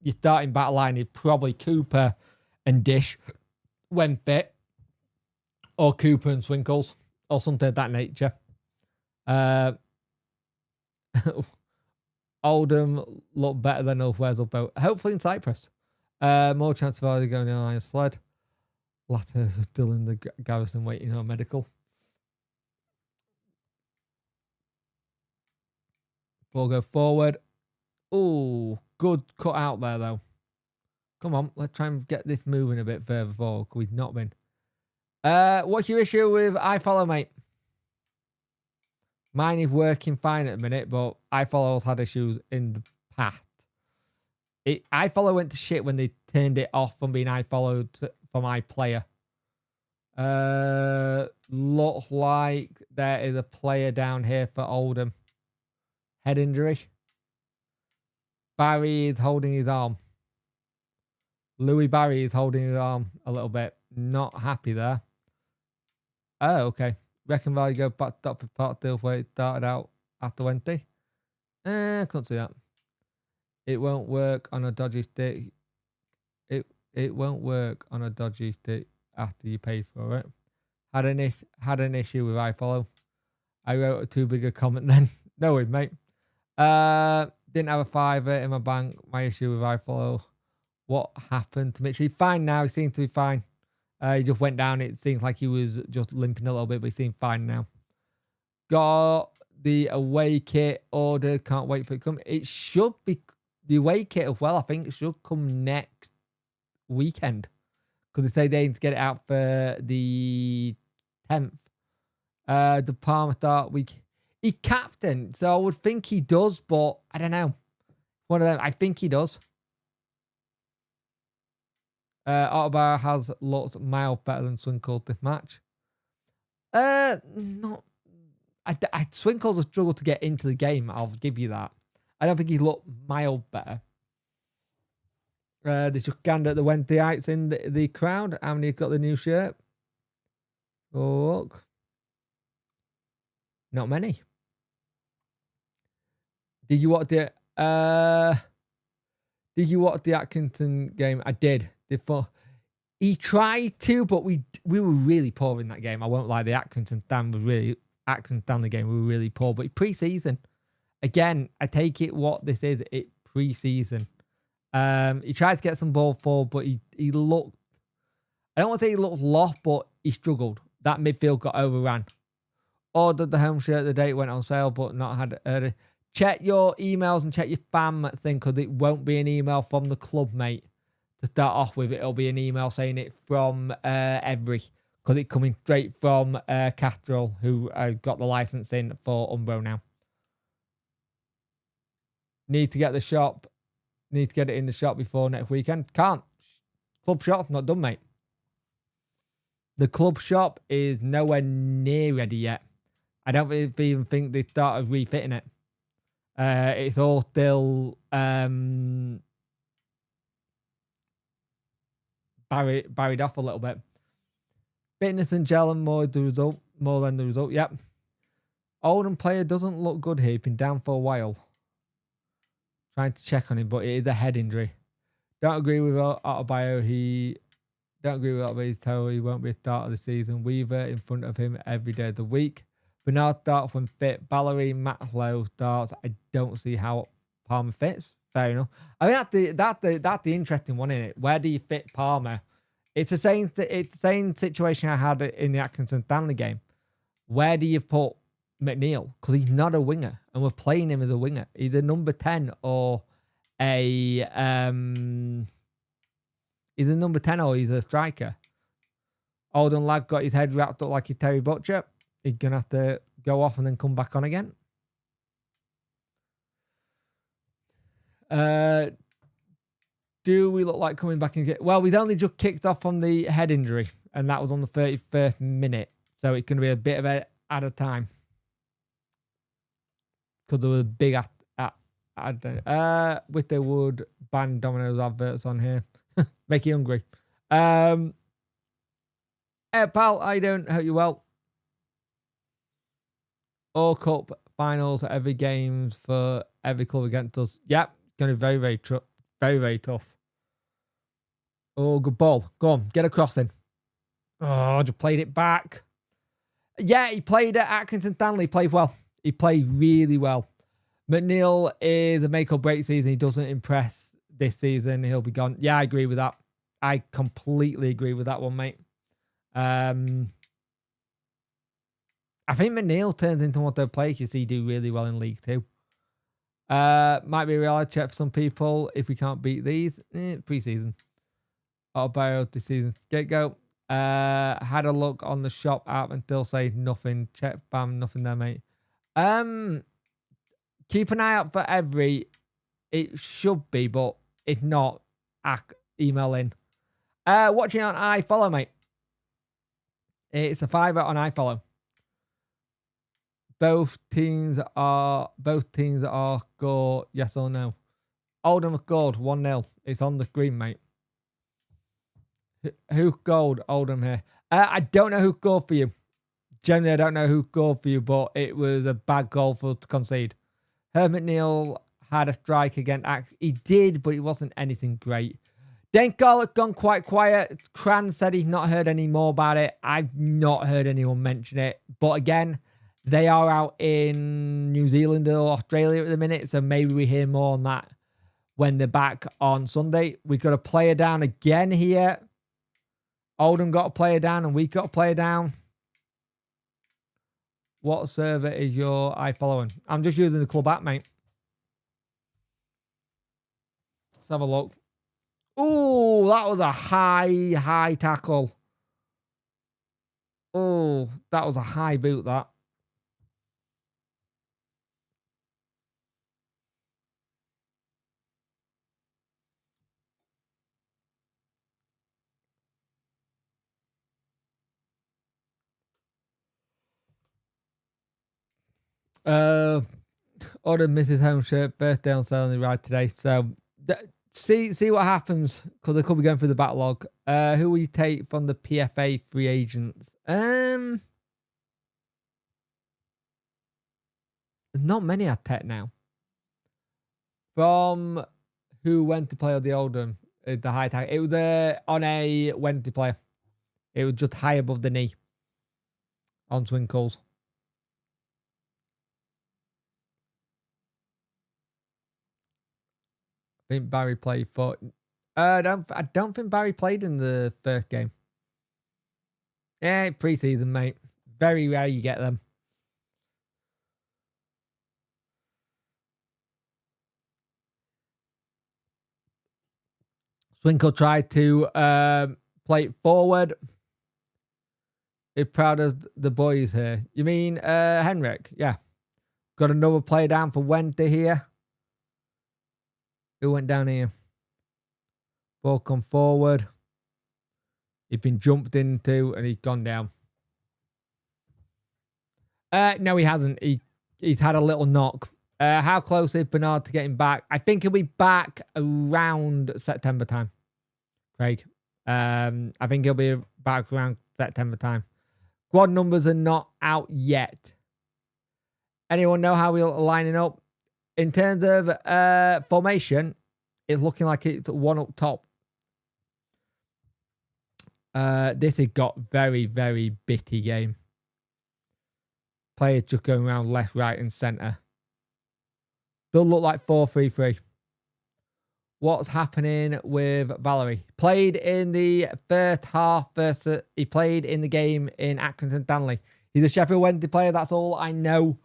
back line is probably Cooper and Dish when fit. Or Cooper and Swinkles. Or something of that nature. Oldham look better than North Wales, but hopefully in Cyprus. More chance of either going in a line sled. Latter still in the garrison waiting on medical. Ball go forward. Oh, good cut out there though. Come on, let's try and get this moving a bit further forward. We've not been. What's your issue with iFollow, mate? Mine is working fine at the minute, but iFollow's had issues in the past. iFollow went to shit when they turned it off from being iFollowed from iPlayer. Looks like there is a player down here for Oldham. Head injury. Barry is holding his arm. Louis Barry is holding his arm a little bit. Not happy there. Oh, okay. Reckon Vardy go back up to Parkdale where it started out after 20. Can't see that. It won't work on a dodgy stick. It won't work on a dodgy stick after you pay for it. Had an issue with iFollow. I wrote a too big a comment then. No worries, mate. Didn't have a fiver in my bank. My issue with iFollow. What happened to Mitch? He's fine now. He seems to be fine. He just went down. It seems like he was just limping a little bit, but he seems fine now. Got the away kit ordered. Can't wait for it to come. It should be the away kit as well. I think it should come next weekend because they say they need to get it out for the 10th. The Palmer start week. He captain, so I would think he does, but I don't know. One of them. I think he does. Ottobar has looked mild better than Swinkle this match. Not. Swinkle's a struggle to get into the game. I'll give you that. I don't think he looked mild better. They just gander at the Wednesdayites in the crowd. How many got the new shirt? Oh, look. Not many. Did you watch the Atkinson game? I did. He tried to, but we were really poor in that game. I won't lie. The Atkinson stand the game. We were really poor. But pre-season, again, I take it what this is. It pre-season. He tried to get some ball forward, but he looked. I don't want to say he looked lost, but he struggled. That midfield got overran. Ordered the home shirt the day it went on sale, but not had it. Check your emails and check your spam thing, because it won't be an email from the club, mate. To start off with, it'll be an email saying it from Every, because it's coming straight from Castrol, who got the license in for Umbro now. Need to get it in the shop before next weekend. Can't. Club shop's not done, mate. The club shop is nowhere near ready yet. I don't even think they started refitting it. It's all still buried off a little bit. Fitness and gel and more than the result. Yep. Oldham player doesn't look good here. He's been down for a while. Trying to check on him, but it is a head injury. Don't agree with Autobio. He's terrible. He won't be a start of the season. Weaver in front of him every day of the week. Bernard starts when fit. Ballery, Matlow starts. I don't see how Palmer fits. Fair enough. I mean, that's the interesting one, isn't it? Where do you fit Palmer? It's the same situation I had in the Atkinson Stanley game. Where do you put McNeil? Because he's not a winger, and we're playing him as a winger. He's a number 10 or he's a number 10 or he's a striker. Oldham lad got his head wrapped up like a Terry Butcher. He's going to have to go off and then come back on again. Do we look like coming back and well, we'd only just kicked off on the head injury, and that was on the 31st minute. So it's going to be a bit of a at a time. Because there was a big with the wood ban Domino's adverts on here. Make you hungry. Hey, pal, I don't hope you well. All Cup finals, every games for every club against us. Yep, going to be very, very tough. Oh, good ball. Go on, get a crossing. Oh, just played it back. Yeah, he played at Atkinson Stanley. Played well. He played really well. McNeil is a make or break season. He doesn't impress this season. He'll be gone. Yeah, I agree with that. I completely agree with that one, mate. I think McNeil turns into what they'll play because he do really well in League Two. Might be a reality check for some people if we can't beat these. Pre-season. Autobio this season. Go. Had a look on the shop app and still say nothing. Check, bam, nothing there, mate. Keep an eye out for every. It should be, but if not, email in. Watching on iFollow, mate. It's a $5 on iFollow. Both teams are score, yes or no. Oldham scored 1-0. It's on the screen, mate. Who scored Oldham here? I don't know who scored for you. Generally, I don't know who scored for you, but it was a bad goal for us to concede. Hermit Neal had a strike against Axe. He did, but it wasn't anything great. Dane Garlick gone quite quiet. Cran said he's not heard any more about it. I've not heard anyone mention it. But again, they are out in New Zealand or Australia at the minute, so maybe we hear more on that when they're back on Sunday. We got a player down again here. Oldham got a player down and we got a player down. What server is your iFollowing? I'm just using the club app, mate. Let's have a look. Oh, that was a high tackle. Oh, that was a high boot, that. Ordered Mrs. Home shirt, birthday on sale on the ride today. So see what happens, because they could be going through the backlog. Who will you take from the PFA free agents? Not many I take now. From who went to play on the Oldham, the high tag. It was on a Wednesday player. It was just high above the knee on Twinkles. I think Barry played for. I don't think Barry played in the first game. Yeah, pre-season, mate. Very rare you get them. Twinkle tried to play it forward. He's proud of the boys here. You mean Henrik? Yeah. Got another player down for Wednesday here. Who went down here? Ball come forward. He's been jumped into and he's gone down. No, he hasn't. He's had a little knock. How close is Bernard to getting back? I think he'll be back around September time, Craig. I think he'll be back around September time. Squad numbers are not out yet. Anyone know how we're lining up? In terms of formation, it's looking like it's one up top. This has got very, very bitty game. Players just going around left, right, and centre. Doesn't look like 4-3-3. What's happening with Valerie? Played in the first half versus... He played in the game in Accrington Stanley. He's a Sheffield Wednesday player. That's all I know.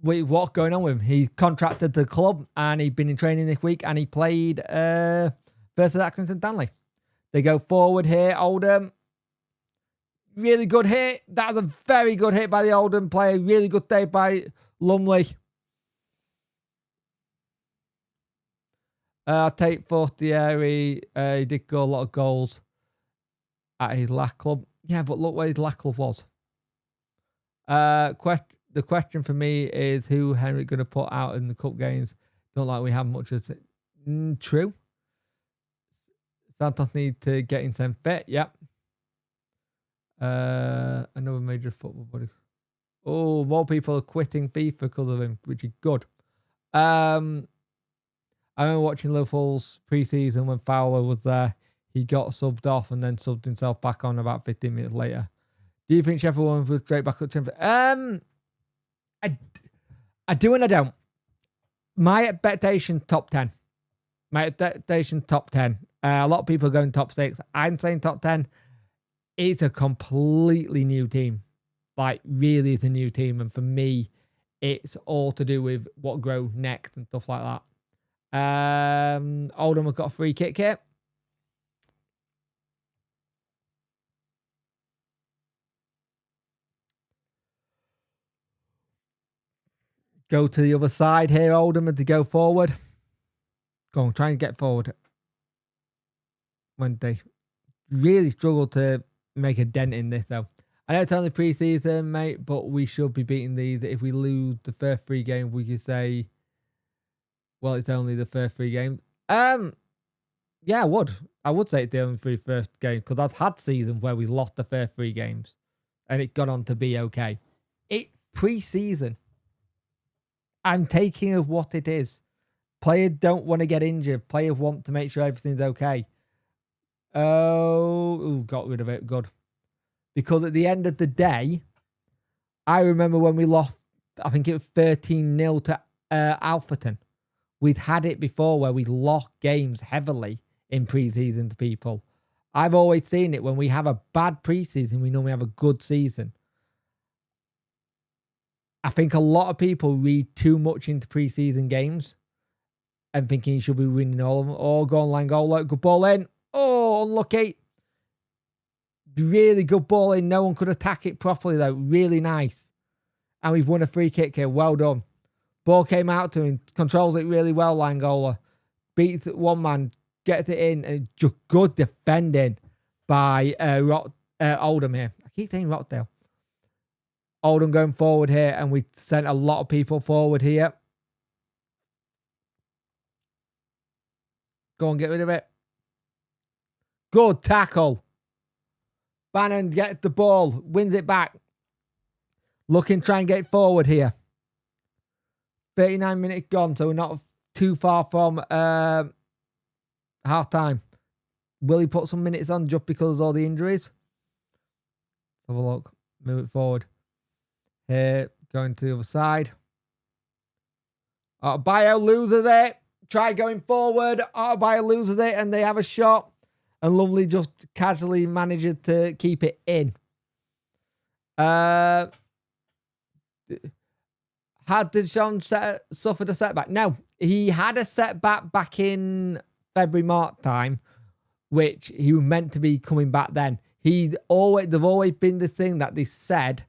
What's going on with him? He's contracted to the club and he's been in training this week and he played versus Accrington Stanley. They go forward here. Oldham. Really good hit. That was a very good hit by the Oldham player. Really good save by Lumley. I'll take Fortieri. He did go a lot of goals at his last club. Yeah, but look where his last club was. The question for me is who Henrik going to put out in the cup games. Don't like we have much of it. True. Santos need to get himself fit. Yep. Another major football body. Oh, more people are quitting FIFA because of him, which is good. I remember watching Liverpool's pre-season when Fowler was there. He got subbed off and then subbed himself back on about 15 minutes later. Do you think Sheffield will go straight back up to I do and I don't. My expectation top 10. My expectation top 10. A lot of people are going top 6. I'm saying top 10. It's a completely new team. Like, really is a new team. And for me, it's all to do with what grows next and stuff like that. Oldham have got a free kick here. Go to the other side here, Oldham, to go forward. Go on, try and get forward. When they really struggle to make a dent in this, though. I know it's only pre-season, mate, but we should be beating these. If we lose the first 3 games, we could say, well, it's only the first 3 games. Yeah, I would. I would say it's the only 3 first games because I've had seasons where we lost the first 3 games and it got on to be okay. It's pre-season. I'm taking of what it is. Players don't want to get injured. Players want to make sure everything's okay. Oh, got rid of it. Good. Because at the end of the day, I remember when we lost, I think it was 13-0 to Alpherton. We'd had it before where we lost games heavily in pre-season to people. I've always seen it when we have a bad pre-season, we normally have a good season. I think a lot of people read too much into pre-season games and thinking you should be winning all of them. Oh, go on, Langola. Good ball in. Oh, unlucky. Really good ball in. No one could attack it properly, though. Really nice. And we've won a free kick here. Well done. Ball came out to him. Controls it really well, Langola. Beats one man. Gets it in. And just good defending by Oldham here. I keep saying Rockdale. Oldham going forward here. And we sent a lot of people forward here. Go and get rid of it. Good tackle. Bannon gets the ball. Wins it back. Looking, try and get forward here. 39 minutes gone, so we're not too far from half time. Will he put some minutes on just because of all the injuries? Let's have a look. Move it forward. Here, going to the other side. Bio loses it. Try going forward. Bio loses it, and they have a shot. And Lumley just casually manages to keep it in. Had Deshaun suffered a setback? No, he had a setback back in February, March time, which he was meant to be coming back then. They've always been the thing that they said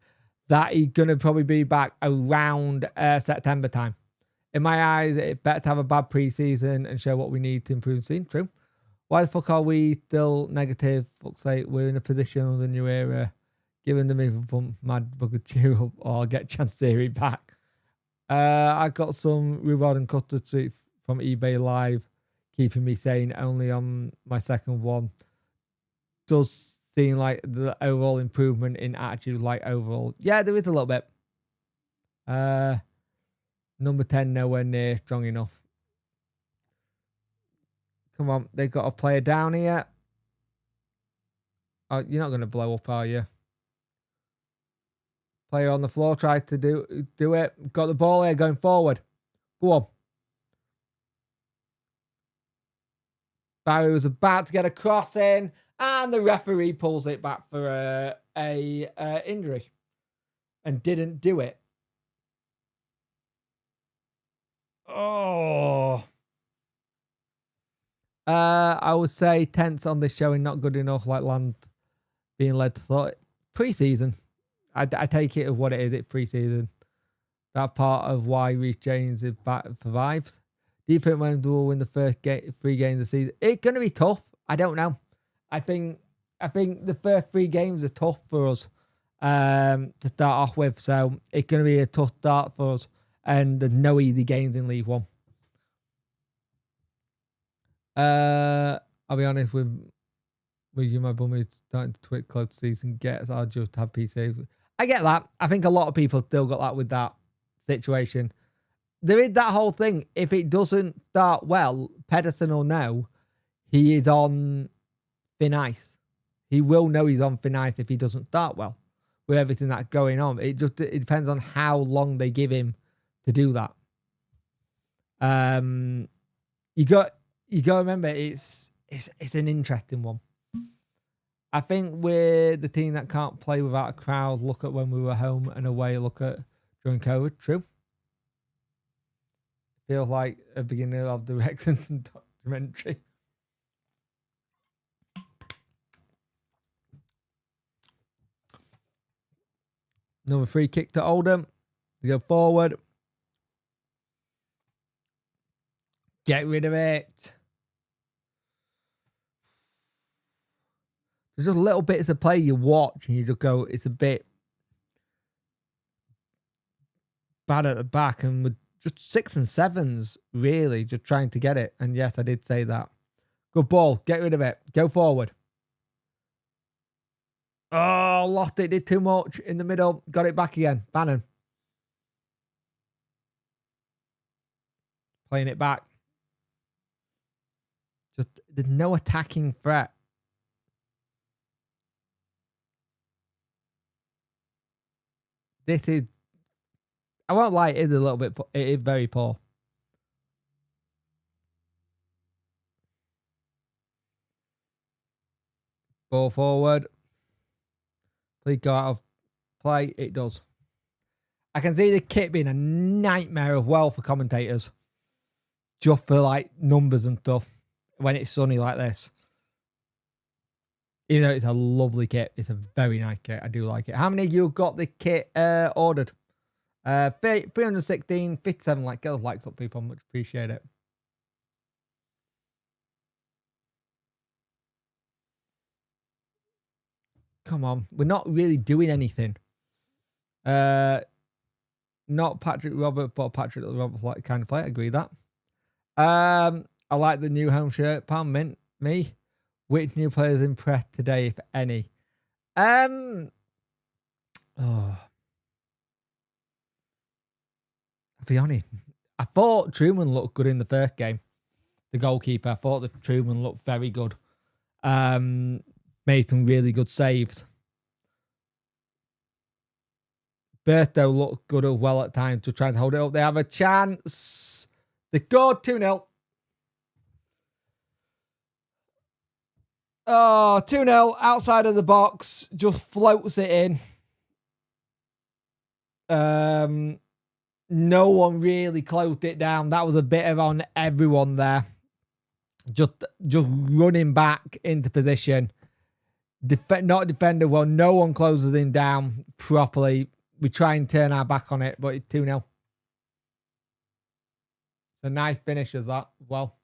that he's going to probably be back around September time. In my eyes, it's better to have a bad preseason and show what we need to improve the team. True. Why the fuck are we still negative? Fuck's sake, we're in a position of the new era. Given the move from Mad Bugger Chew up or get Chance Theory back. I got some reward and custard treat from eBay Live, keeping me sane only on my second one. Does seem like the overall improvement in attitude, like overall. Yeah, there is a little bit. Number 10, nowhere near strong enough. Come on, they got a player down here. Oh, you're not going to blow up, are you? Player on the floor tried to do it. Got the ball here going forward. Go on. Barry was about to get a cross in, and the referee pulls it back for a injury, and didn't do it. Oh. I would say tense on this showing, not good enough. Like Land being led to thought pre-season. I take it of what it is. It's pre-season. That part of why Reece James is back survives. Do you think Wembley will win the first 3 games of the season? It's going to be tough. I don't know. I think the first 3 games are tough for us to start off with. So it's going to be a tough start for us. And there's no easy games in League One. I'll be honest with you, my bum is starting to twit close to season. Gets I'll just have PC. I get that. I think a lot of people still got that with that situation. There is that whole thing. If it doesn't start well, Pedersen will know he is on thin ice. He will know he's on thin ice if he doesn't start well with everything that's going on. It depends on how long they give him to do that. You got to remember it's an interesting one. I think we're the team that can't play without a crowd. Look at when we were home and away. Look at during COVID. True. Feels like a beginning of the Rexington documentary. Another free kick to Oldham. We go forward. Get rid of it. There's just little bits of play you watch and you just go, it's a bit bad at the back. And with just 6 and 7s, really, just trying to get it. And yes, I did say that. Good ball. Get rid of it. Go forward. Oh, lost it. Did too much in the middle. Got it back again. Bannon. Playing it back. Just, there's no attacking threat. This is, I won't lie, it is a little bit, it is very poor. Ball forward. Please go out of play. It does. I can see the kit being a nightmare of well for commentators. Just for like numbers and stuff. When it's sunny like this. Even though it's a lovely kit. It's a very nice kit. I do like it. How many of you got the kit ordered? 316, 57 like. Get those likes up, people. Much appreciate it. Come on. We're not really doing anything. Not Patrick Robert, but Patrick Roberts like kind of play. I agree with that. I like the new home shirt. Palm mint. Me. Which new players impressed today, if any? Oh. I'll be honest. I thought Truman looked good in the first game. The goalkeeper. I thought that Truman looked very good. Made some really good saves. Berto looked good as well at times to try and hold it up. They have a chance. They scored 2-0. Oh, 2-0 outside of the box. Just floats it in. No one really closed it down. That was a bit of on everyone there. Just running back into position. Not defender well. No one closes him down properly. We try and turn our back on it, but it's 2-0. It's a nice finish as that. Well.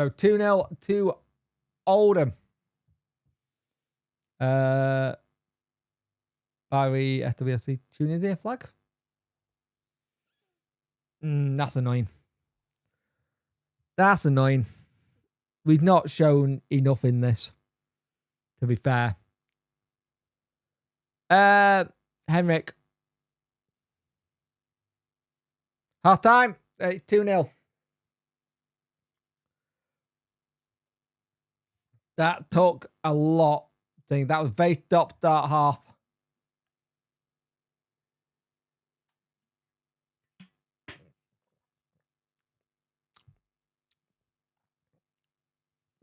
So 2-0 to Oldham. Barry FWC Tunisia flag. That's annoying. That's annoying. We've not shown enough in this, to be fair. Henrik. Half time. 2-0. That took a lot. That was very start half.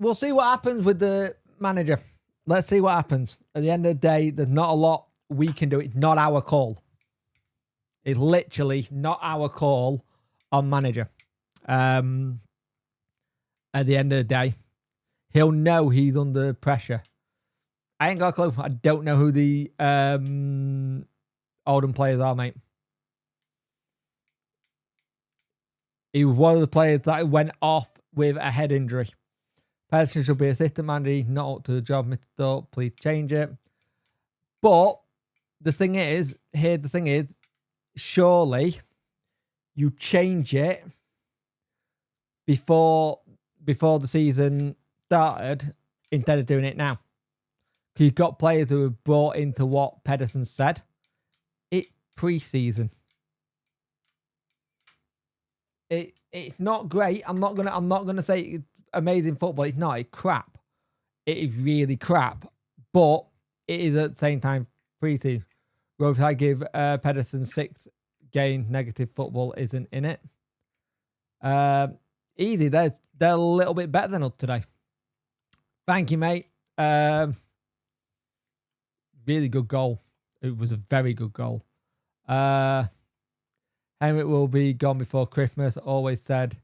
We'll see what happens with the manager. Let's see what happens. At the end of the day, there's not a lot we can do. It's not our call. It's literally not our call on manager. At the end of the day, he'll know he's under pressure. I ain't got a clue. I don't know who the Oldham players are, mate. He was one of the players that went off with a head injury. Pedersen should be assistant manager, not up to the job, Mr. Thorpe. Please change it. But the thing is, surely you change it before the season started instead of doing it now. Because you've got players who have brought into what Pedersen said. It's pre-season. It's not great. I'm not gonna say it's amazing football. It's not. It's crap. It is really crap. But it is at the same time pre-season. If I give Pedersen 6 game negative football isn't in it. Easy. They're a little bit better than us today. Thank you, mate. Really good goal. It was a very good goal. Henrik will be gone before Christmas. Always said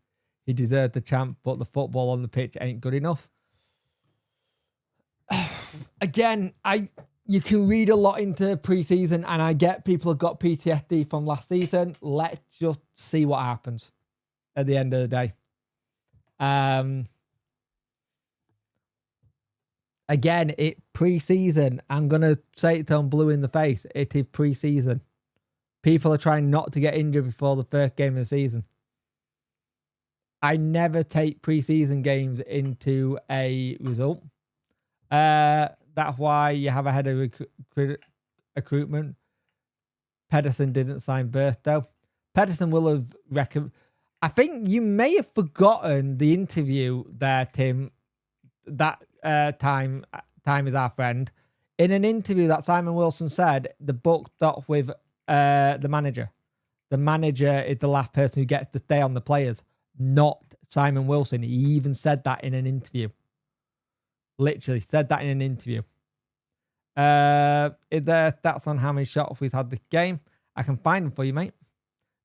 he deserved the champ, but the football on the pitch ain't good enough. Again, you can read a lot into pre-season, and I get people have got PTSD from last season. Let's just see what happens at the end of the day. Again, it pre-season. I'm going to say it till I'm blue in the face. It is pre-season. People are trying not to get injured before the first game of the season. I never take pre-season games into a result. That's why you have a head of recruitment. Pedersen didn't sign Bertho. Pedersen will have I think you may have forgotten the interview there, Tim. That time is our friend. In an interview that Simon Wilson said, the book stopped with the manager. The manager is the last person who gets to stay on the players, not Simon Wilson. He even said that in an interview. Literally said that in an interview. Is there stats on how many shots we've had this game? I can find them for you, mate.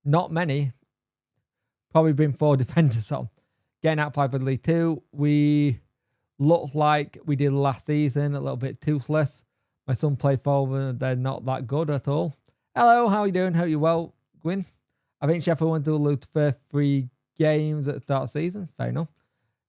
Not many. Probably been 4 defenders on. Getting outplayed for League 2. We look like we did last season, a little bit toothless. My son played forward. They're not that good at all. Hello, how are you doing? Hope you're well, Gwyn. I think Sheffield went to lose the first 3 games at the start of the season. Fair enough.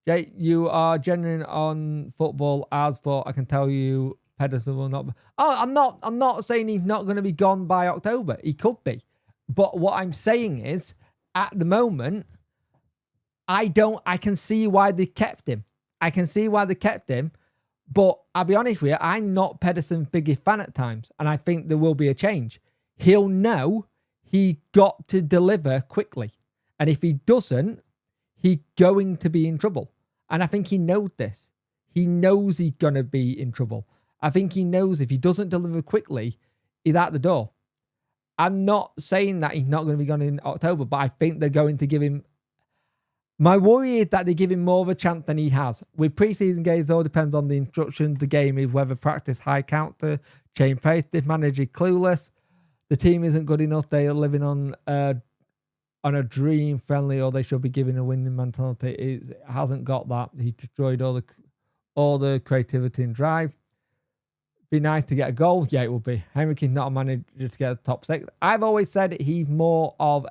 Jake, you are genuine on football but I can tell you Pedersen will not be. Oh, I'm not saying he's not going to be gone by October. He could be. But what I'm saying is, at the moment, I can see why they kept him. But I'll be honest with you, I'm not Pedersen's biggest fan at times. And I think there will be a change. He'll know he got to deliver quickly. And if he doesn't, he's going to be in trouble. And I think he knows this. He knows he's going to be in trouble. I think he knows if he doesn't deliver quickly, he's out the door. I'm not saying that he's not going to be gone in October, but I think they're going to give him... My worry is that they give him more of a chance than he has. With pre-season games, it all depends on the instructions. The game is whether practice high counter, change pace. This manager is clueless. The team isn't good enough. They are living on a dream friendly, or they should be given a winning mentality. It hasn't got that. He destroyed all the creativity and drive. Be nice to get a goal. Yeah, it will be. Henrik is not a manager to get a top 6. I've always said he's more of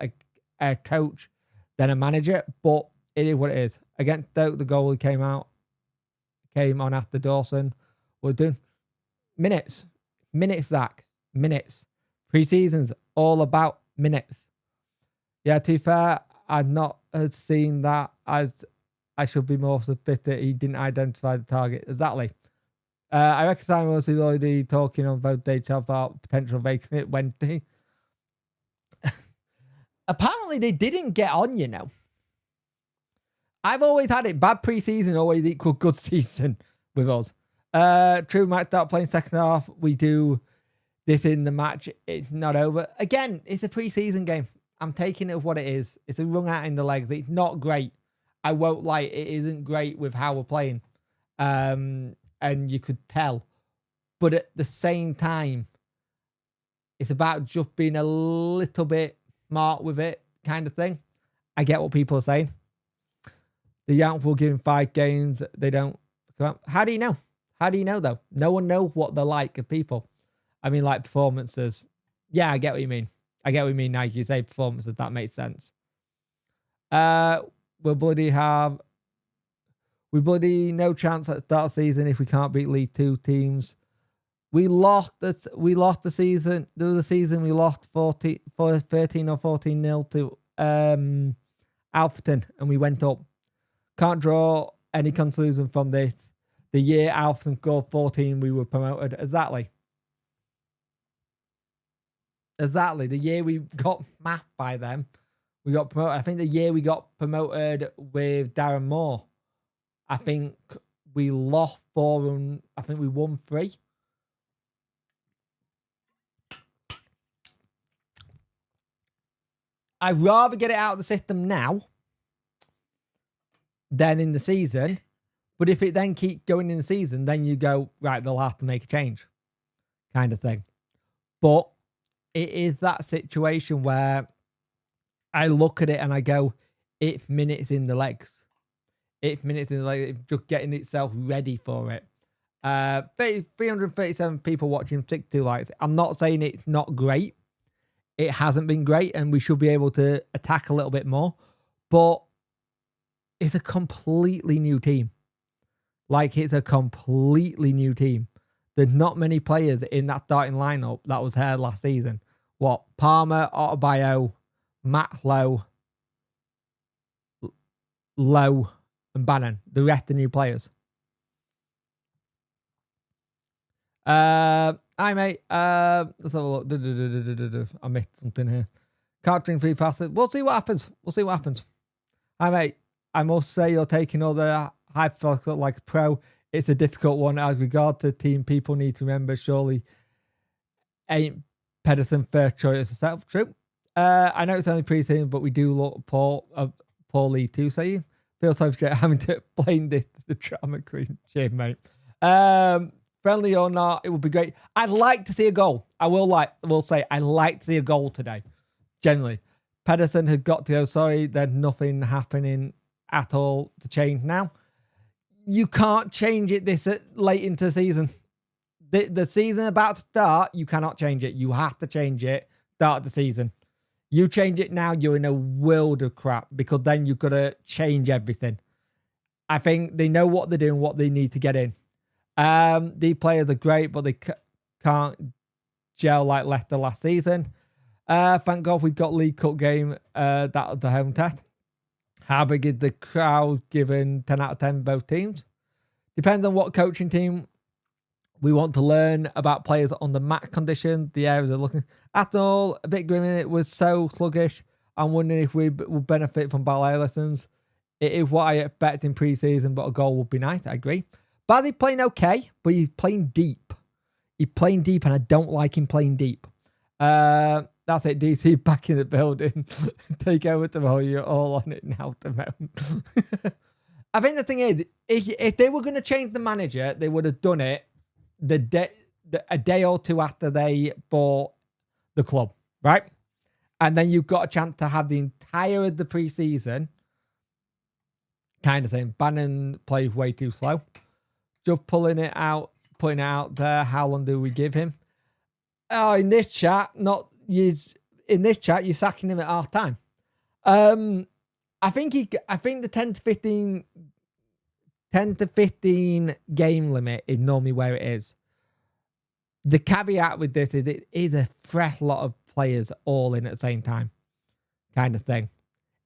a coach than a manager, but it is what it is. Against Stoke, the goalie came on after Dawson. We're doing minutes, Zach, minutes. Pre-season's all about minutes. Yeah, to be fair, I've not seen that as I should be more sophisticated. He didn't identify the target. Exactly. I reckon Simon was already talking on both days about potential vacancy at Wednesday. Apparently, they didn't get on, you know. I've always had it. Bad pre-season always equal good season with us. True, might start playing second half. We do this in the match. It's not over. Again, it's a pre-season game. I'm taking it as what it is. It's a rung out in the legs. It's not great. I won't lie. It isn't great with how we're playing. And you could tell. But at the same time, it's about just being a little bit smart with it kind of thing. I get what people are saying. The Yanks will give him 5 games. They don't come out. How do you know? How do you know, though? No one knows what they're like of people. I mean, like performances. Yeah, I get what you mean. I get what you mean now. You say performances. That makes sense. We bloody no chance at the start of the season if we can't beat League 2 teams. We lost the season. There was a season we lost 13 or 14-0 to Alfreton, and we went up. Can't draw any conclusion from this. The year Alfreton scored 14, we were promoted. Exactly. The year we got mapped by them, we got promoted. I think the year we got promoted with Darren Moore, I think we lost 4 and I think we won 3. I'd rather get it out of the system now than in the season. But if it then keeps going in the season, then you go, right, they'll have to make a change kind of thing. But it is that situation where I look at it and I go, it's minutes in the legs. It's minutes in the legs. It's just getting itself ready for it. 337 people watching, 62 likes. I'm not saying it's not great. It hasn't been great, and we should be able to attack a little bit more. But it's a completely new team. Like, it's a completely new team. There's not many players in that starting lineup that was here last season. What? Palmer, Autobio, Matt Lowe, and Bannon. The rest are new players. Hi, mate. Let's have a look. I missed something here. Can't drink 3 passes. We'll see what happens. Hi, mate. I must say you're taking all the hypothetical like a pro. It's a difficult one as regard to team. People need to remember, surely ain't Pedersen first choice herself. True. I know it's only pre-season, but we do look poor League 2, say you. Feel so for having to blame the drama queen. Shame, mate. Friendly or not, it would be great. I'd like to see a goal. I will say I'd like to see a goal today. Generally. Pedersen had got to go. Sorry, there's nothing happening at all to change now. You can't change it this late into the season. The season about to start, you cannot change it. You have to change it start the season. You change it now, you're in a world of crap because then you've got to change everything. I think they know what they're doing, what they need to get in. These players are great, but they can't gel like Leicester last season. Thank God we got League Cup game. That was the home test. How big is the crowd given 10 out of 10 both teams? Depends on what coaching team we want to learn about players on the match condition. The areas are looking. After all, a bit grim. It was so sluggish. I'm wondering if we will benefit from ballet lessons. It is what I expect in pre-season, but a goal would be nice. I agree. Bazzy's playing okay, but he's playing deep. He's playing deep, and I don't like him playing deep. That's it, DC, back in the building. Take over tomorrow. You're all on it now, Timon. I think the thing is, if they were going to change the manager, they would have done it a day or two after they bought the club, right? And then you've got a chance to have the entire of the pre-season kind of thing. Bannon plays way too slow. Just putting it out there. How long do we give him? Oh, in this chat, you're sacking him at half time. I think the 10 to 15 game limit is normally where it is. The caveat with this is it is a fresh lot of players all in at the same time, kind of thing.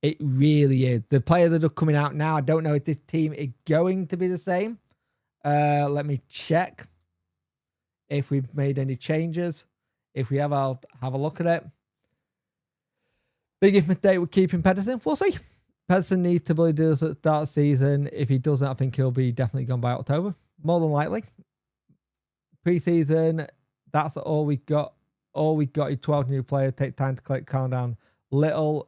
It really is. The players that are coming out now, I don't know if this team is going to be the same. Let me check if we've made any changes. If we have, I'll have a look at it. Biggest mistake with keeping Pedersen? We'll see. Pedersen needs to really do this at the start of the season. If he doesn't, I think he'll be definitely gone by October. More than likely. Pre-season, that's all we got. All we got is 12 new players. Take time to calm down. Little,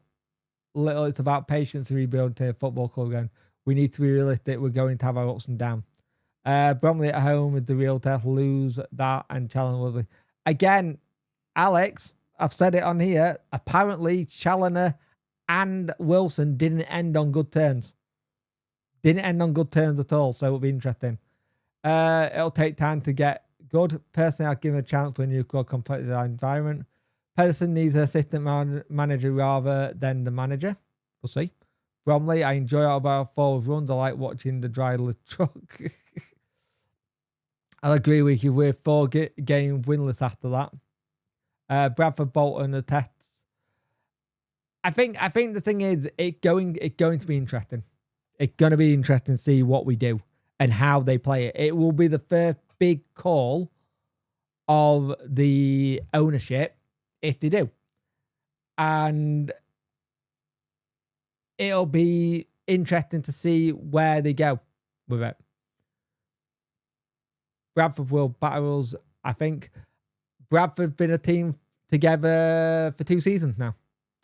it's about patience to rebuild to a football club again. We need to be realistic. We're going to have our ups and downs. Bromley at home is the real test. Lose that and challenge. Again, Alex, I've said it on here. Apparently, Challoner and Wilson didn't end on good terms. Didn't end on good terms at all. So it'll be interesting. It'll take time to get good. Personally, I'll give him a chance for a new competitive environment. Pedersen needs an assistant manager rather than the manager. We'll see. Bromley, I enjoy all about forward runs. I like watching the driverless truck. I'll agree with you. We're 4 game winless after that. Bradford, Bolton, the tests. I think the thing is, it's going to be interesting. It's going to be interesting to see what we do and how they play it. It will be the first big call of the ownership if they do. And it'll be interesting to see where they go with it. Bradford will battle us. I think Bradford's been a team together for 2 seasons now.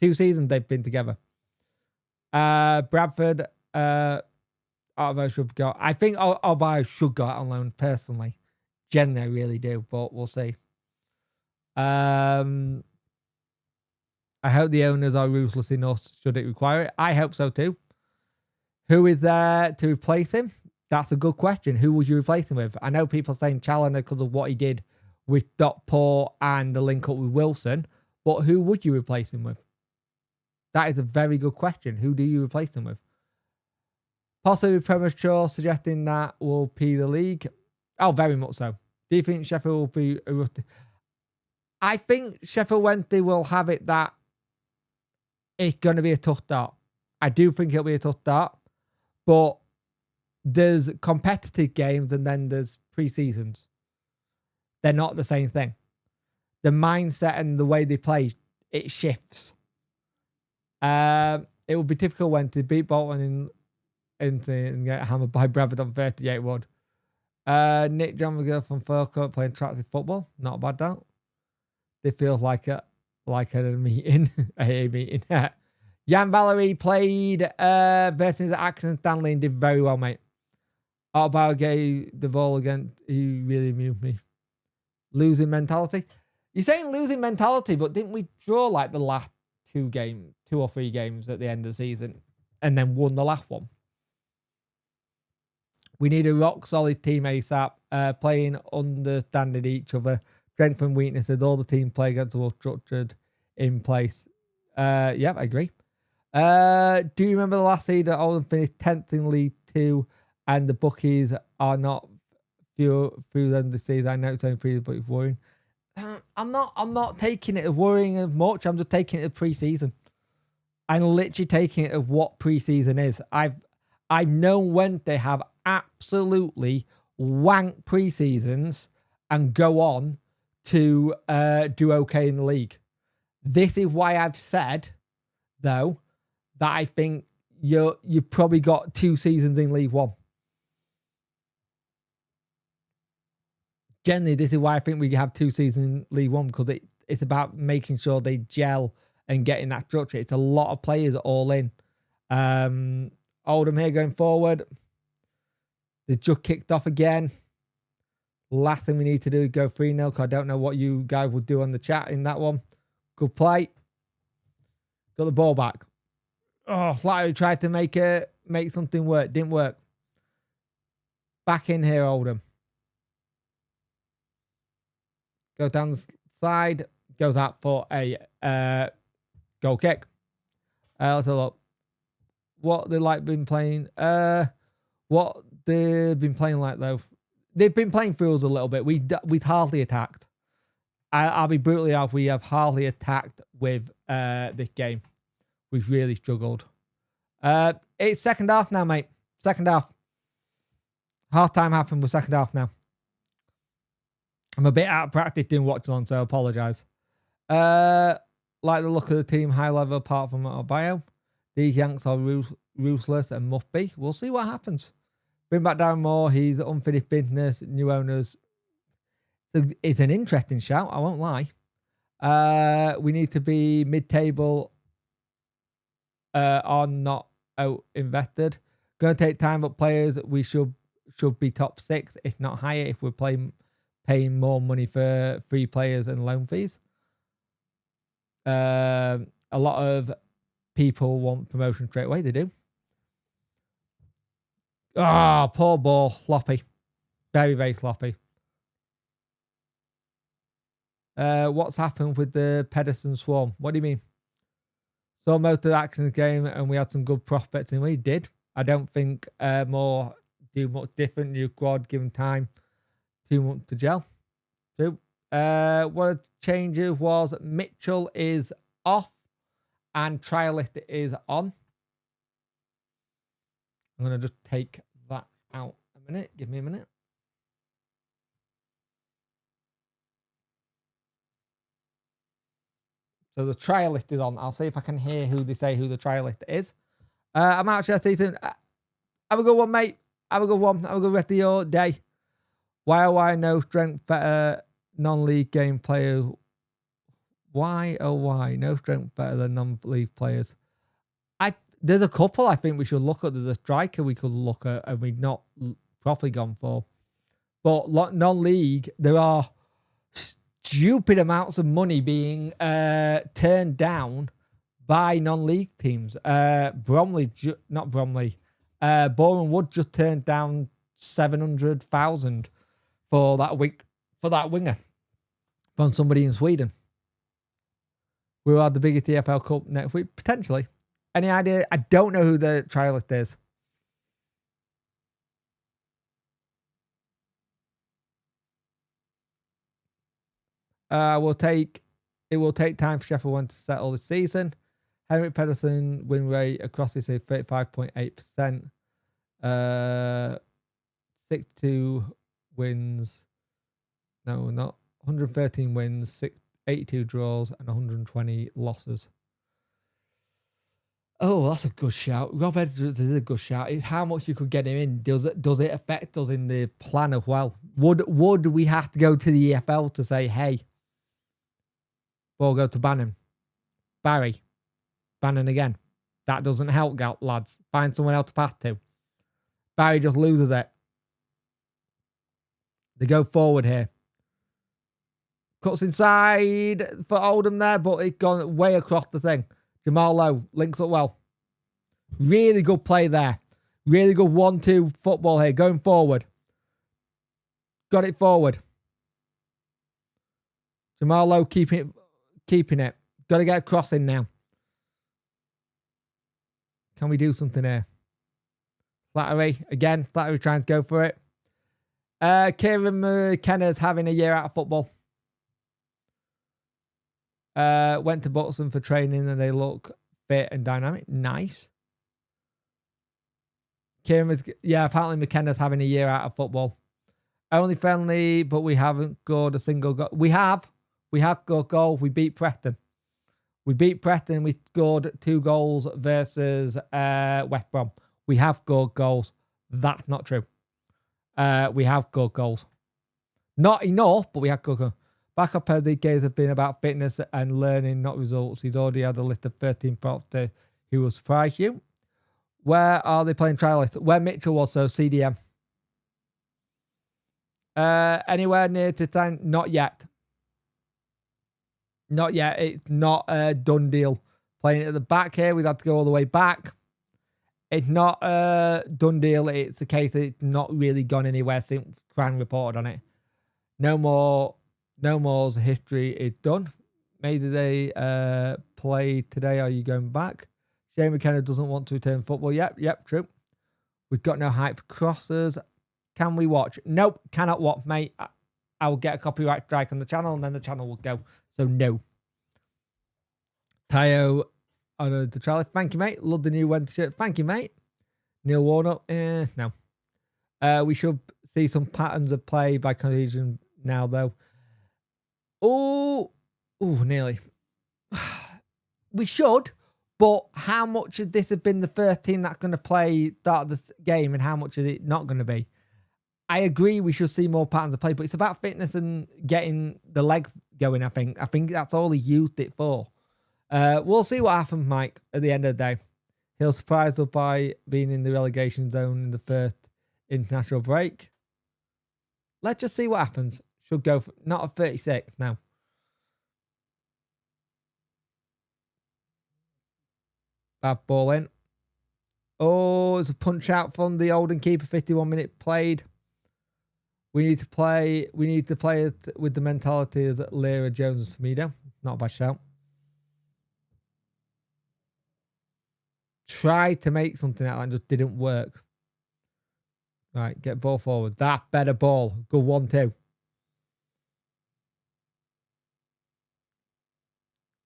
2 seasons they've been together. Bradford, Arvo should go. I think Arvo should go out on loan personally. Generally, I really do, but we'll see. I hope the owners are ruthless enough should it require it. I hope so too. Who is there to replace him? That's a good question. Who would you replace him with? I know people are saying Challoner because of what he did with Stockport and the link up with Wilson, but who would you replace him with? That is a very good question. Who do you replace him with? Possibly premature, suggesting that will be the league. Oh, very much so. Do you think Sheffield will be erupted? I think Sheffield Wednesday will have it that it's going to be a tough start. I do think it'll be a tough start, but there's competitive games and then there's pre-seasons. They're not the same thing. The mindset and the way they play, it shifts. It will be difficult when to beat Bolton and get hammered by Bradford on 38-1. Nick John from Falkirk playing attractive football. Not a bad doubt. It feels like a meeting, a meeting. Jan Valerie played versus Action Stanley and did very well, mate. Otto gave the ball again. He really amused me. Losing mentality. You're saying losing mentality, but didn't we draw like the last 2 or 3 games at the end of the season and then won the last one? We need a rock solid team ASAP, playing understanding each other, strengths and weaknesses, all the team play against the well structured in place. Yeah, I agree. Do you remember the last season Oldham finished 10th in League 2 and the bookies are not through them this season? I know it's only pre, but it's worrying. I'm not taking it as worrying as much. I'm just taking it as pre-season. I'm literally taking it as what pre-season is. I know when they have absolutely wank pre-seasons and go on to do okay in the league. This is why I've said, though, that I think you've probably got 2 seasons in League One. Generally, this is why I think we have 2 seasons in League One, because it's about making sure they gel and getting that structure. It's a lot of players all in. Oldham here going forward. They just kicked off again. Last thing we need to do is go 3-0, because I don't know what you guys will do on the chat in that one. Good play. Got the ball back. Oh, Flattery tried to make something work. Didn't work. Back in here, Oldham. Go down the side. Goes out for a goal kick. Let's have a look. what they like been playing. What they've been playing like though. They've been playing through us a little bit. We've hardly attacked. I'll be brutally honest. We have hardly attacked with this game. We've really struggled. It's second half now, mate. Second half. Half time happened with second half now. I'm a bit out of practice doing Watchalong, so I apologise. Like the look of the team, high level apart from our bio. These Yanks are ruthless and must be. We'll see what happens. Bring back Darren Moore. He's unfinished business. New owners. It's an interesting shout. I won't lie. We need to be mid-table or not out invested. Going to take time, but players we should be top 6, if not higher, if we're paying more money for free players and loan fees. A lot of people want promotion straight away. They do. Ah, oh, poor ball. Sloppy. Very, very sloppy. What's happened with the Pedersen Swarm? What do you mean? Saw most of the action in the game and we had some good prospects and we did. I don't think more do much different. New squad, given time. 2 months to gel. Two. One of the changes was Mitchell is off and Trialist is on. I'm going to just take that out a minute. Give me a minute. So the Trialist is on. I'll see if I can hear who they say who the Trialist is. I'm out of season. Have a good one, mate. Have a good one. Have a good rest of your day. Why no strength better non-league game player? Why no strength better than non-league players? There's a couple I think we should look at. There's a striker we could look at and we've not properly gone for. But non-league, there are stupid amounts of money being turned down by non-league teams. Boreham Wood just turned down 700,000 for that winger from somebody in Sweden. We'll have the biggest TFL Cup next week, potentially. Any idea? I don't know who the trialist is. It will take time for Sheffield Wednesday to settle this season. Henrik Pedersen win rate across this is 35.8%. 62 wins. No, not 113 wins, 82 draws, and 120 losses. Oh, that's a good shout. Rob Edwards is a good shout. It's how much you could get him in. Does it affect us in the plan of, well, would we have to go to the EFL to say, hey, we'll go to Bannon? Barry, Bannon again. That doesn't help, lads. Find someone else to pass to. Barry just loses it. They go forward here. Cuts inside for Oldham there, but it's gone way across the thing. Jamal Lowe links up well. Really good play there. Really good 1-2 football here. Going forward. Got it forward. Jamal Lowe keeping it. Got to get a cross in now. Can we do something here? Flattery. Again, Flattery trying to go for it. Kieran McKenna's having a year out of football. Went to Buxton for training and they look fit and dynamic. Nice. Apparently McKenna's having a year out of football. Only friendly, but we haven't scored a single goal. We have scored goal. We beat Preston. We scored 2 goals versus West Brom. We have scored goals. That's not true. We have scored goals. Not enough, but we have scored goals. Backup of the games have been about fitness and learning, not results. He's already had a list of 13 props there who will surprise you. Where are they playing trialists? Where Mitchell was, so CDM. Anywhere near to time? Not yet. Not yet. It's not a done deal. Playing at the back here, we've had to go all the way back. It's not a done deal. It's a case that it's not really gone anywhere since Fran reported on it. No more's history is done. Maybe they play today. Are you going back? Shane McKenna doesn't want to return football. Yep, true. We've got no height for crosses. Can we watch? Nope, cannot watch, mate. I will get a copyright strike on the channel and then the channel will go. So no. Tayo on the Charlie. Thank you, mate. Love the new winter shirt. Thank you, mate. Neil Warnock. No. We should see some patterns of play by cohesion now, though. Oh, nearly. We should, but how much of this has been the first team that's going to play start of the game and how much is it not going to be? I agree we should see more patterns of play, but it's about fitness and getting the legs going, I think. I think that's all he used it for. We'll see what happens, Mike, at the end of the day. He'll surprise us by being in the relegation zone in the first international break. Let's just see what happens. Should go for not a 36 now. Bad ball in. Oh, it's a punch out from the Oldham keeper. 51 minutes played. We need to play it with the mentality of Lira, Jones, and Smedo. Not a bad shout. Tried to make something out and just didn't work. Right, get ball forward. That better ball. Good 1-2.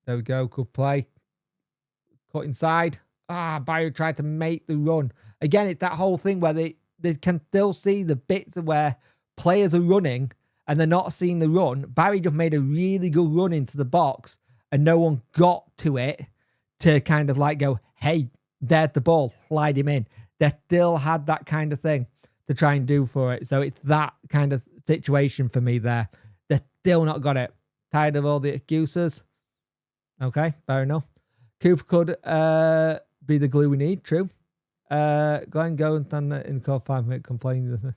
There we go. Good play. Cut inside. Barry tried to make the run. Again, it's that whole thing where they can still see the bits of where players are running and they're not seeing the run. Barry just made a really good run into the box and no one got to it to kind of like go, hey, there's the ball, slide him in. They still had that kind of thing to try and do for it. So it's that kind of situation for me there. They're still not got it. Tired of all the excuses. Okay, fair enough. Cooper could be the glue we need, true. Glenn, go and stand in the core 5 minute complaining.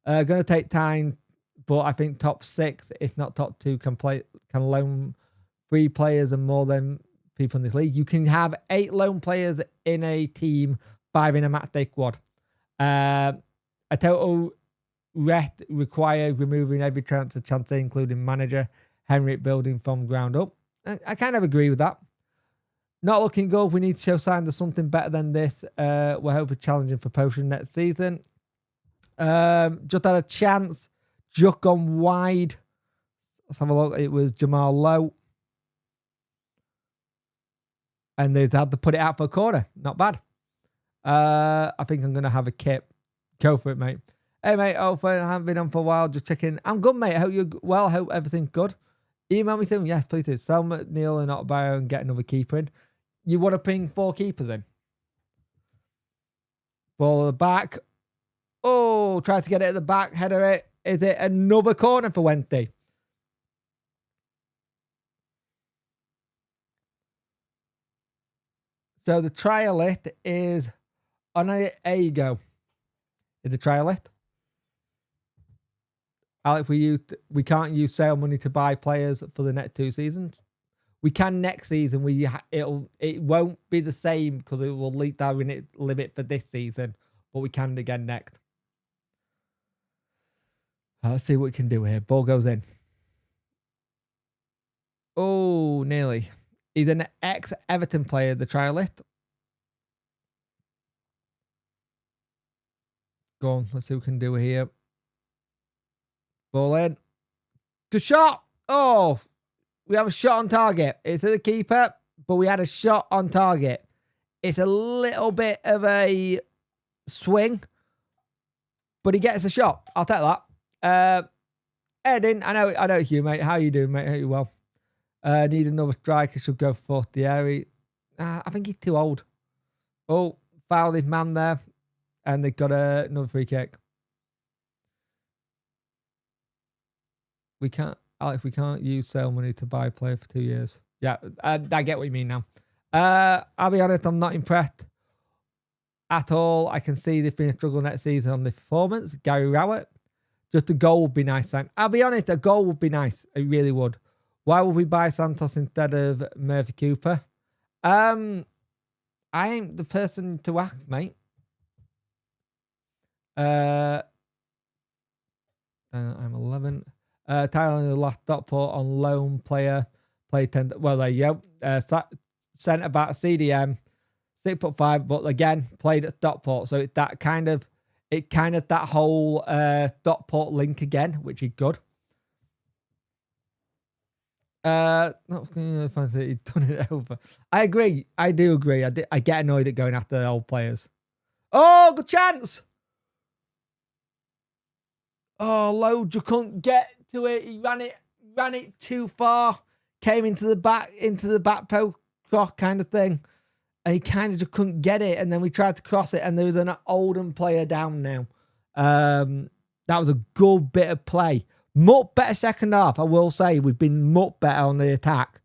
Going to take time, but I think top 6, if not top 2, can loan 3 players and more than people in this league. You can have 8 lone players in a team, 5 in a match day squad. A total rest required removing every transfer chance, including manager, Henrik building from ground up. I kind of agree with that. Not looking good. We need to show signs of something better than this. We're hoping challenging for potion next season. Just had a chance. Just gone wide. Let's have a look. It was Jamal Lowe. And they've had to put it out for a corner. Not bad. I think I'm going to have a kip. Go for it, mate. Hey, mate. I haven't been on for a while. Just checking. I'm good, mate. I hope you're well. I hope everything's good. Email me soon. Yes, please do. Sell McNeil and Otbio and get another keeper in. You want to ping 4 keepers in? Ball at the back. Oh, try to get it at the back. Header it. Is it another corner for Wednesday? So the trial list is on a go. Is the trial list? Alex, we can't use sale money to buy players for the next 2 seasons. We can next season. It won't be the same because it will leak our limit for this season, but we can again next. Let's see what we can do here. Ball goes in. Oh, nearly. He's an ex-Everton player, the trial list. Go on, let's see what we can do here. Ball in. Good shot. Oh, we have a shot on target. It's at the keeper, but we had a shot on target. It's a little bit of a swing, but he gets a shot. I'll take that. Edin, I know Hugh, mate. How you doing, mate? Hope you well. Need another striker. Should go for Thierry. I think he's too old. Oh, fouled his man there. And they've got another free kick. We can't, Alex, we can't use sale money to buy a player for 2 years. Yeah, I get what you mean now. I'll be honest, I'm not impressed at all. I can see there's been a struggle next season on the performance. Gary Rowett. Just a goal would be nice. I'll be honest, a goal would be nice. It really would. Why would we buy Santos instead of Murphy Cooper? I ain't the person to ask, mate. I'm 11. Tyler, the last dot port on loan player. Play 10. Well, there you go. Centre back, CDM. 6'5", but again, played at Stockport. So that kind of that whole Stockport link again, which is good. Not fancy. He's done it over. I agree. I do agree. I get annoyed at going after the old players. Oh, good chance. Oh, Load, you couldn't get to it. He ran it too far. Came into the back post kind of thing. And he kind of just couldn't get it. And then we tried to cross it, and there was an Oldham player down now. That was a good bit of play. Much better second half, I will say. We've been much better on the attack.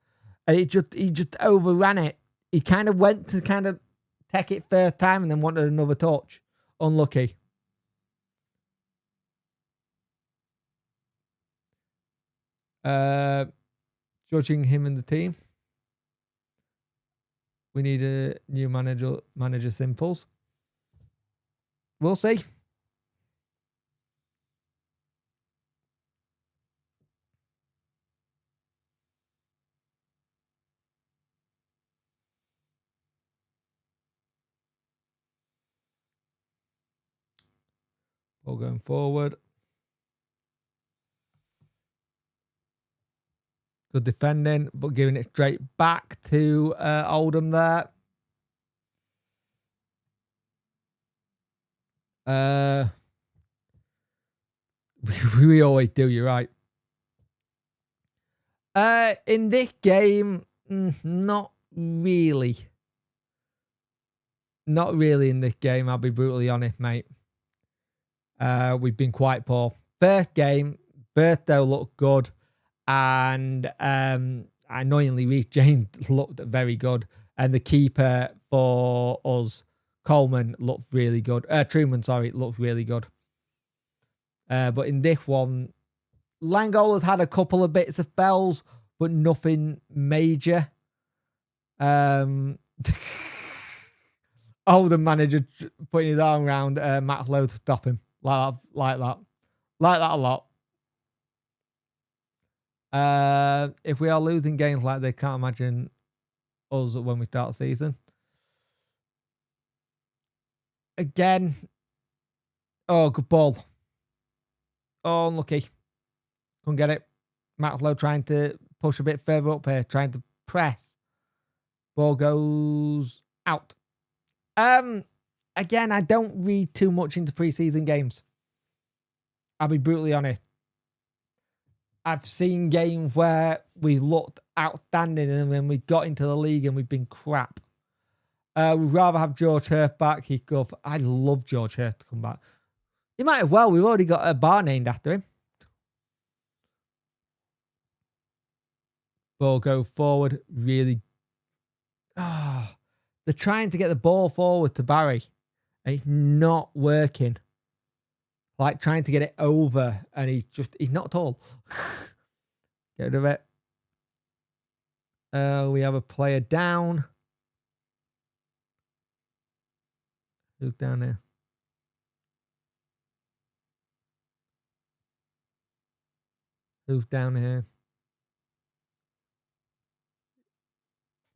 And he just overran it. He kind of went to kind of take it first time and then wanted another touch. Unlucky. Judging him and the team. We need a new manager Simples. We'll see. Ball going forward. Good defending, but giving it straight back to Oldham there. We always do, you're right. In this game, not really. Not really in this game, I'll be brutally honest, mate. We've been quite poor. First game, Bertho looked good. And annoyingly, Reece James looked very good. And the keeper for us, Coleman, looked really good. Truman, sorry, looked really good. But in this one, Langola's had a couple of bits of spells, but nothing major. Oh, the manager putting his arm around Matt Lowe to stop him. Like that a lot. If we are losing games like they can't imagine us when we start the season. Again. Oh, good ball. Oh, unlucky. Couldn't get it. Maxlow trying to push a bit further up here, trying to press. Ball goes out. Again, I don't read too much into preseason games. I'll be brutally honest. I've seen games where we looked outstanding and then we got into the league and we've been crap. We'd rather have George Hurst back. I love George Hurst to come back. He might as well. We've already got a bar named after him. Ball go forward. Really. They're trying to get the ball forward to Barry. And it's not working. Like trying to get it over. And he's not tall. Get rid of it. We have a player down. Who's down there? Who's down here?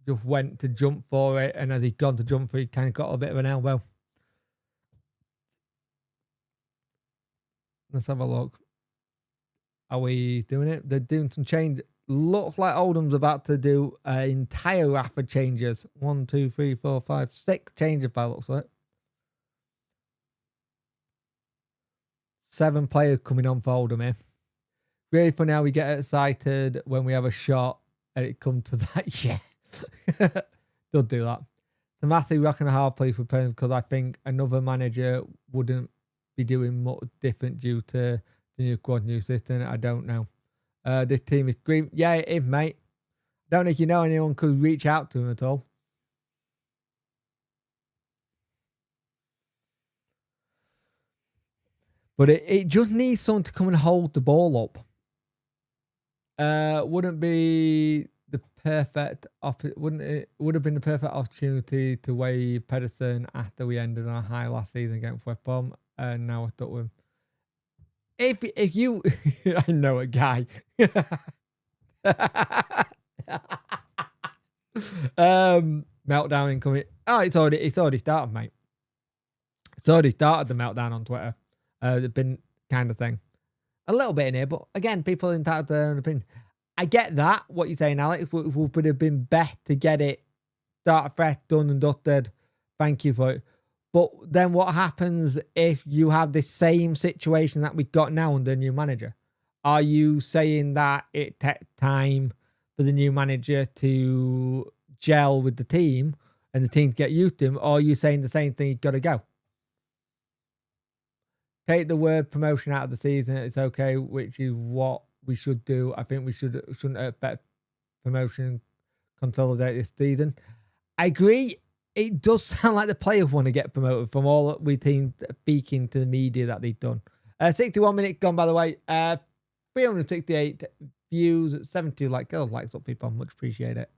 Just went to jump for it, and as he'd gone to jump for it, he kind of got a bit of an elbow. Let's have a look. Are we doing it? They're doing some change. Looks like Oldham's about to do an entire raft of changes. 1, 2, 3, 4, 5, 6 changes by looks like it. 7 players coming on for Oldham here. Really funny how we get excited when we have a shot and it comes to that. Yeah. Don't do that. It's a massive rock and a hard place for players because I think another manager wouldn't be doing much different due to the new squad, new system. I don't know. This team is green. Yeah, it is, mate. Don't think you know anyone could reach out to him at all. But it just needs someone to come and hold the ball up. Wouldn't be the perfect wouldn't it would have been the perfect opportunity to waive Pedersen after we ended on a high last season against West Brom, and now we're stuck with him. If you I know a guy. Meltdown incoming. Oh, it's already started, mate. It's already started, the meltdown on Twitter. The been kind of thing. A little bit in here, but again, people entitled to their own opinion. I get that, what you're saying, Alex. It would have been better to get it start fresh, done and dusted. Thank you for it. But then what happens if you have this same situation that we've got now under the new manager? Are you saying that it takes time for the new manager to gel with the team and the team to get used to him? Or are you saying the same thing, you've got to go? Take the word promotion out of the season. It's okay, which is what we should do. I think we shouldn't expect promotion, consolidate this season. I agree. It does sound like the players want to get promoted from all that we've been speaking to the media that they've done. 61 minutes gone, by the way. 368 views, 72 likes. Oh, likes up, people. I much appreciate it.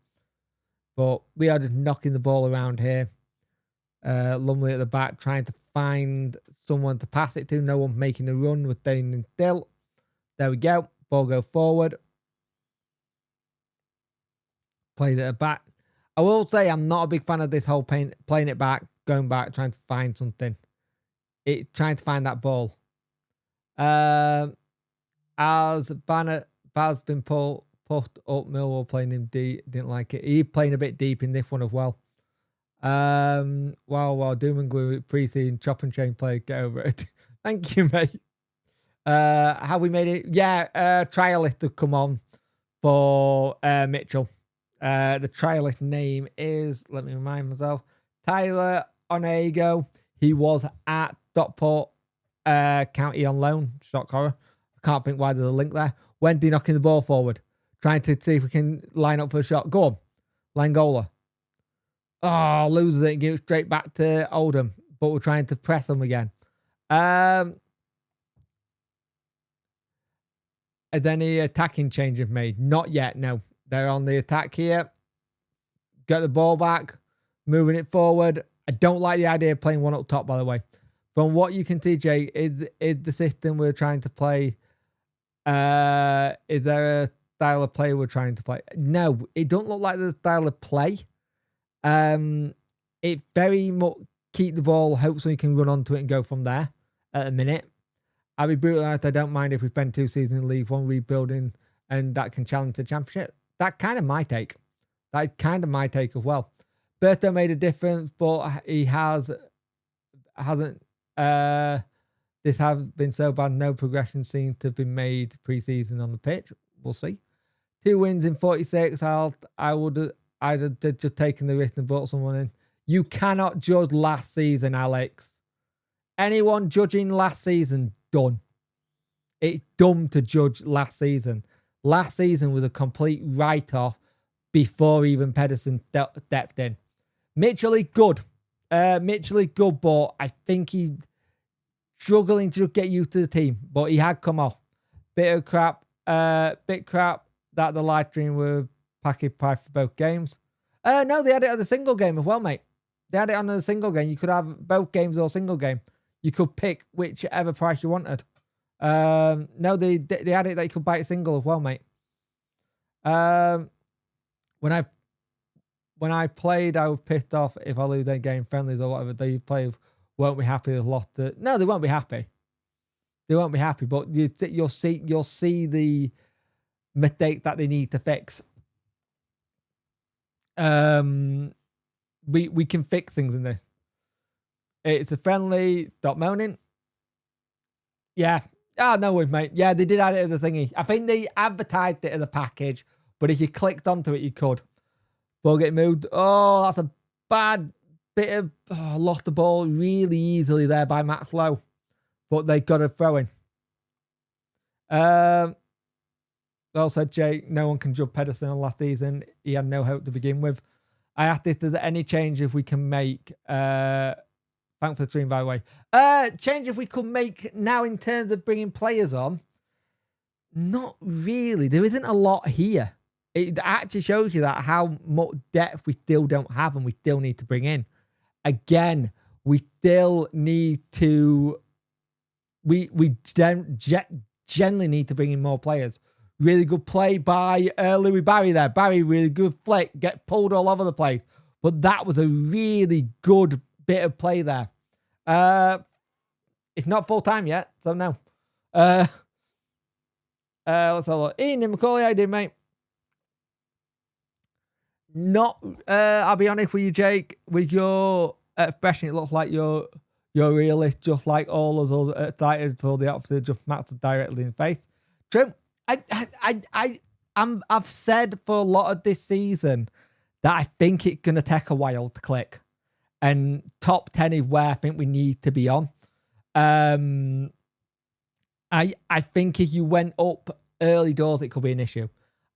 But we are just knocking the ball around here. Lumley at the back, trying to find someone to pass it to. No one making a run with Dane still. There we go. Ball go forward. Played at the back. I will say I'm not a big fan of this whole playing it back, going back, trying to find something. Trying to find that ball. As Baz been put up, Millwall playing him deep. Didn't like it. He's playing a bit deep in this one as well. Wow, doom and gloom pre-season chop and chain play. Get over it. Thank you, mate. How we made it? Yeah, trialist to come on for Mitchell. The trialist name is, let me remind myself, Tyler Onego. He was at Stockport County on loan. Shock horror. I can't think why there's a link there. Wendy knocking the ball forward, trying to see if we can line up for a shot. Go on, Langola. Oh, loses it and gives it straight back to Oldham, but we're trying to press them again. Has any attacking changes made? Not yet, no. They're on the attack here. Get the ball back, moving it forward. I don't like the idea of playing one up top, by the way. From what you can see, Jay, is the system we're trying to play, is there a style of play we're trying to play? No, it don't look like the style of play. It very much keep the ball, hope so you can run onto it and go from there at a minute. I'll be brutally honest, I don't mind if we spend 2 seasons in League One rebuilding and that can challenge the Championship. That kind of my take. That kind of my take as well. Berto made a difference, but he hasn't. This has been so bad. No progression seems to have been made pre-season on the pitch. We'll see. 2 wins in 46. I'd have just taken the risk and brought someone in. You cannot judge last season, Alex. Anyone judging last season, done. It's dumb to judge last season. Last season was a complete write-off before even Pedersen stepped in. Mitchell is good. But I think he's struggling to get used to the team. But he had come off. Bit crap that the live stream were package price for both games. No, they had it at the single game as well, mate. They had it on the single game. You could have both games or single game. You could pick whichever price you wanted. No, they had it that you could buy it single as well, mate. When I played, I was pissed off if I lose any game friendlies or whatever they play. Won't be happy. There's a lot. No, they won't be happy. They won't be happy. But you'll see the mistake that they need to fix. We can fix things in this. It's a friendly. Stop moaning. Yeah. No worries, mate. Yeah, they did add it as a thingy. I think they advertised it as a package, but if you clicked onto it, you could. Ball getting moved. Oh, that's a bad bit of... lost the ball really easily there by Max Lowe. But they got a throw in. Well said, Jay. No one can judge Pedersen on last season. He had no hope to begin with. I asked if there's any change if we can make... Thanks for the stream, by the way. Change if we could make now in terms of bringing players on. Not really. There isn't a lot here. It actually shows you that how much depth we still don't have and we still need to bring in. Again, we still need to... We generally need to bring in more players. Really good play by Louis Barry there. Barry, really good flick. Get pulled all over the place. But that was a really good bit of play there. It's not full time yet, so no. Let's have a look. Ian and Macaulay, how you doing, mate? Not, I'll be honest with you, Jake. With your expression, it looks like you're realist, just like all of us excited for the opposite, just Max directly in the face. True. I've said for a lot of this season that I think it's gonna take a while to click, and top 10 is where I think we need to be on. I think if you went up early doors, it could be an issue.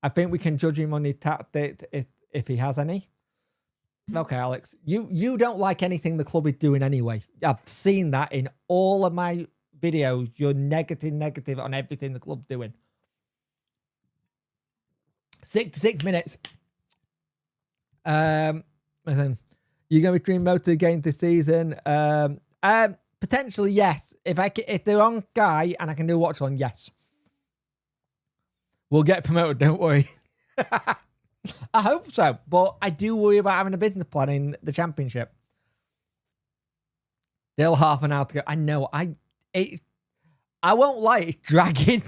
I think we can judge him on his tactics if he has any. Okay, Alex, you don't like anything the club is doing anyway. I've seen that in all of my videos. You're negative on everything the club's doing. 6 minutes. You're going to be streaming most of the games this season. Potentially, yes. If they're on Sky and I can do Watchalong, yes. We'll get promoted, don't worry. I hope so, but I do worry about having a business plan in the championship. Still half an hour to go. I know. I won't lie, it's dragging.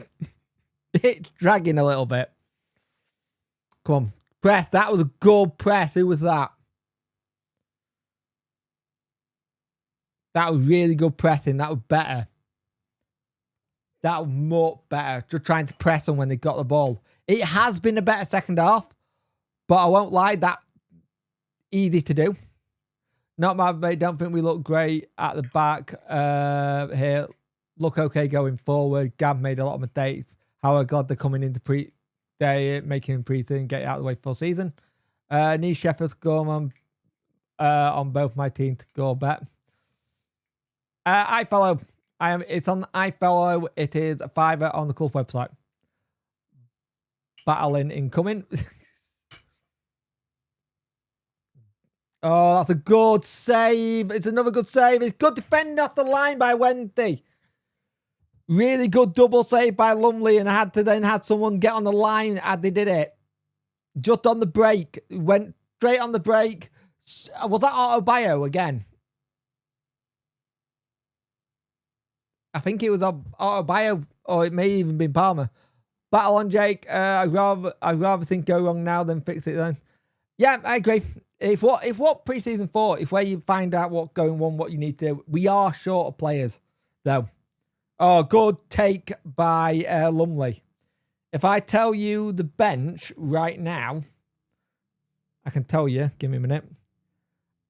It's dragging a little bit. Come on. Press. That was a good press. Who was that? That was really good pressing. That was better. That was much better. Just trying to press them when they got the ball. It has been a better second half, but I won't lie, that easy to do. Not my mate. Don't think we look great at the back here. Look okay going forward. Gav made a lot of mistakes. How glad they're coming into making him pre-season, get it out of the way for season. Need Sheffield to go on both my team to go bet. I follow. It's on I follow. It is a $5 on the club website. Battling incoming. Oh, that's a good save. It's another good save. It's good defending off the line by Wednesday. Really good double save by Lumley, and I had to then have someone get on the line as they did it. Just on the break. Went straight on the break. Was that Autobio again? I think it was Autobio, or it may even been Palmer. Battle on, Jake. I'd rather think go wrong now than fix it then. Yeah, I agree. If what pre-season for, if where you find out what's going on, what you need to do. We are short of players, though. Oh, good take by Lumley. If I tell you the bench right now, I can tell you. Give me a minute.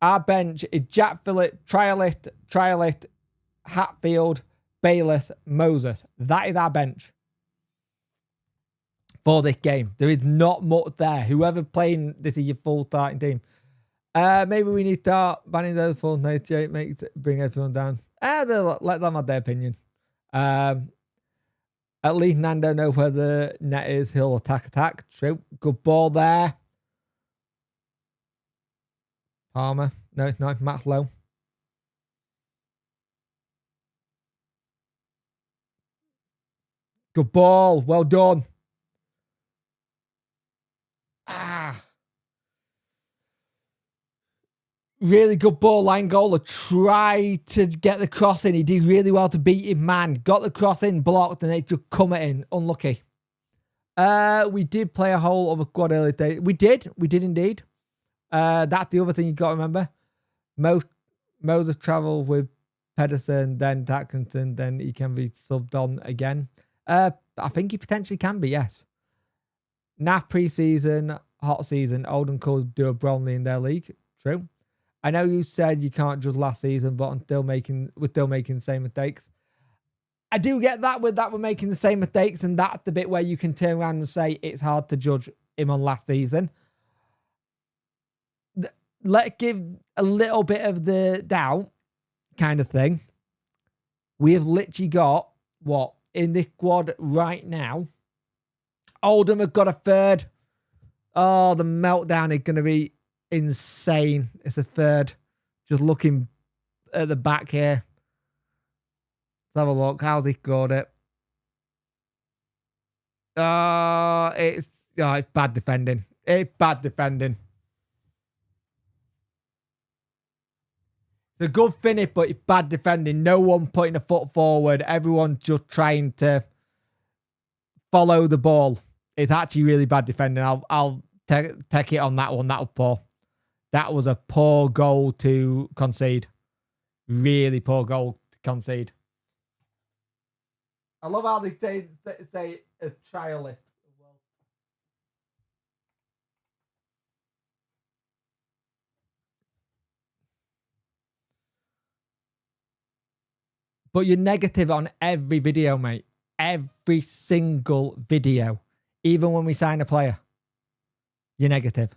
Our bench is Jack Phillip, Trialist, Hatfield, Bayless, Moses. That is our bench for this game. There is not much there. Whoever playing, this is your full starting team. Maybe we need to start banning those full nature. Bring everyone down. Let them have their opinion. At least Nando knows where the net is. He'll attack. True. Good ball there. Palmer. No, it's not. Matt Lowe. Good ball. Well done. Really good ball, line goaler. Tried to get the cross in. He did really well to beat him, man. Got the cross in, blocked, and it just come in. Unlucky. We did play a whole other squad earlier today. We did indeed. That's the other thing you got to remember. Moses travelled with Pedersen, then Atkinson, then he can be subbed on again. I think he potentially can be, yes. NAF pre-season, hot season. Oldham could do a Bromley in their league. True. I know you said you can't judge last season, but we're still making the same mistakes. I do get that we're making the same mistakes, and that's the bit where you can turn around and say it's hard to judge him on last season. Let's give a little bit of the doubt kind of thing. We have literally got, what, in this squad right now? Oldham have got a third. Oh, the meltdown is going to be insane. It's a third. Just looking at the back here. Let's have a look. How's he scored it? It's bad defending. It's bad defending. a good finish, but it's bad defending. No one putting a foot forward. Everyone just trying to follow the ball. It's actually really bad defending. I'll take it on that one. That was poor. That was a poor goal to concede. Really poor goal to concede. I love how they say a trial lift. But you're negative on every video, mate. Every single video. Even when we sign a player. You're negative.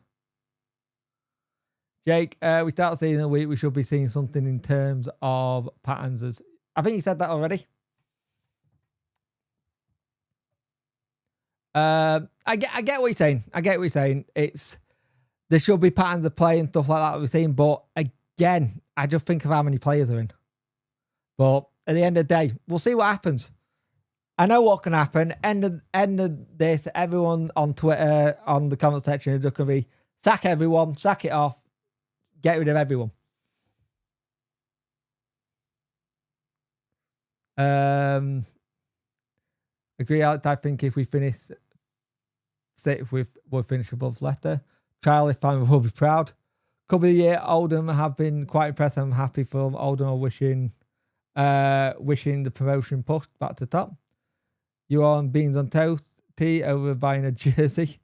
Jake, we start seeing a week. We should be seeing something in terms of patterns. I think you said that already. I get what you're saying. I get what you're saying. There should be patterns of play and stuff like that we're seeing. But again, I just think of how many players are in. But at the end of the day, we'll see what happens. I know what can happen. End of this, everyone on Twitter, on the comment section, is just going to be sack everyone, sack it off, get rid of everyone. Agree, Alex. I think if we finish we'll finish above Leicester. Trial if I'm will be proud. Couple of the year, Oldham have been quite impressive. I'm happy for them. Oldham are wishing the promotion pushed back to the top. You on beans on toast, tea over buying a jersey.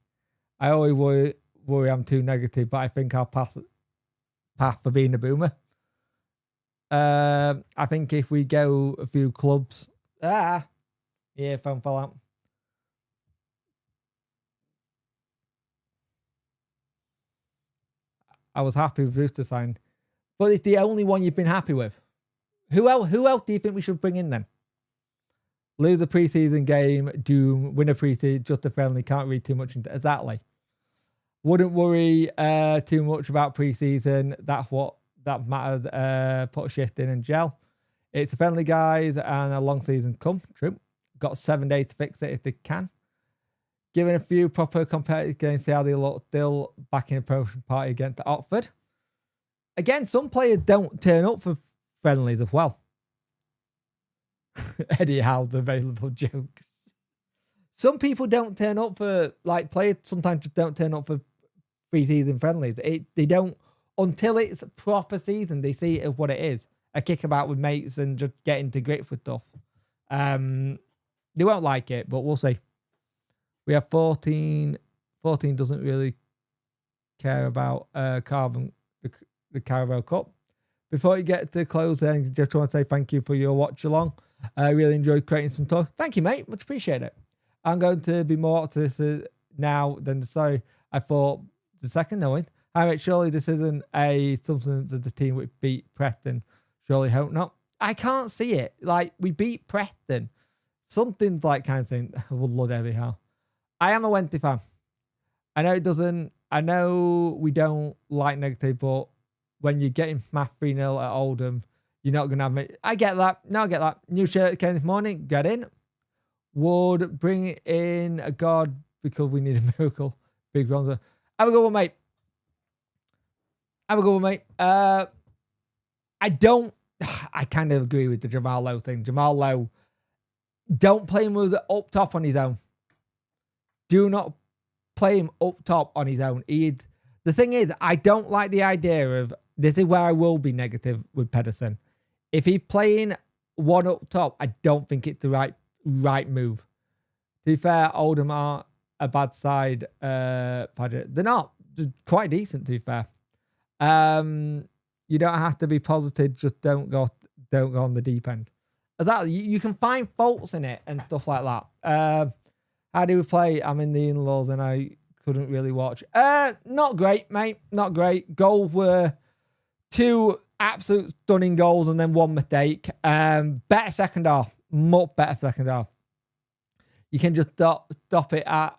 I always worry I'm too negative, but I think I'll pass for being a boomer. I think if we go a few clubs, phone fell out. I was happy with Rooster sign, but it's the only one you've been happy with. Who else do you think we should bring in then? Lose a preseason game, doom, win a preseason, just a friendly, can't read too much into exactly. Wouldn't worry too much about preseason. That's what that matters. Put a shift in and gel. It's a friendly, guys, and a long season come. True. Got 7 days to fix it if they can. Given a few proper competitive games, see how they look. Still back in a promotion party against Oxford. Again, some players don't turn up for friendlies as well. Eddie Howe's available jokes. Some people don't turn up for, like, players sometimes just don't turn up for pre-season friendlies. They don't, until it's proper season, they see it as what it is. A kickabout with mates and just getting to grips with stuff. They won't like it, but we'll see. We have 14. 14 doesn't really care about the Carabao Cup. Before you get to the close, I just want to say thank you for your watch along. I really enjoyed creating some talk. Thank you, mate. Much appreciate it. I'm going to be more to this now than sorry. I thought the second knowing. I mean, surely this isn't a substance of the team which beat Preston. Surely hope not. I can't see it. Like, we beat Preston. Something's like kind of thing. I would love anyhow. I am a Wenty fan. I know we don't like negative, but when you're getting smashed 3-0 at Oldham, you're not going to have me. I get that. No, I get that. New shirt came this morning. Get in. Would bring in a god because we need a miracle. Big bronzer. Have a good one, mate. Have a good one, mate. I kind of agree with the Jamal Lowe thing. Jamal Lowe, don't play him up top on his own. Do not play him up top on his own. The thing is, I don't like the idea of, this is where I will be negative with Pedersen. If he's playing one up top, I don't think it's the right move. To be fair, Oldham aren't a bad side. They're not. Just quite decent, to be fair. You don't have to be positive. Just don't go on the deep end. Exactly. You can find faults in it and stuff like that. How do we play? I'm in the in-laws and I couldn't really watch. Not great, mate. Not great. Goals were 2 absolute stunning goals and then 1 mistake. Better second half. Much better second half. You can just stop it at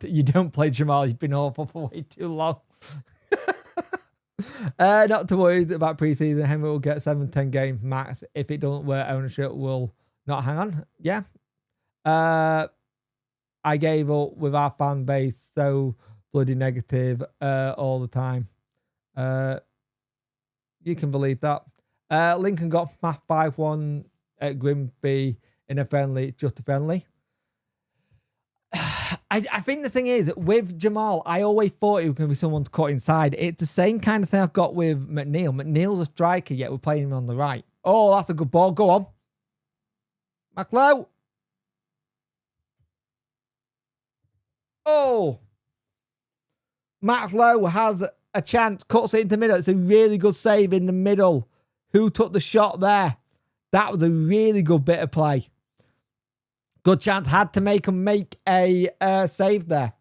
you don't play Jamal. You've been awful for way too long. Not to worry about preseason. Henry will get 7-10 games max. If it doesn't work, ownership will not hang on. Yeah. I gave up with our fan base so bloody negative all the time. You can believe that. Lincoln got math 5-1 at Grimby in a friendly, just a friendly. I think the thing is, with Jamal, I always thought he was going to be someone to cut inside. It's the same kind of thing I've got with McNeil. McNeil's a striker, yet we're playing him on the right. Oh, that's a good ball. Go on. McLeod. Oh. McLeod has a chance. Cuts it into the middle. It's a really good save in the middle. Who took the shot there? That was a really good bit of play. Good chance. Had to make him make a save there.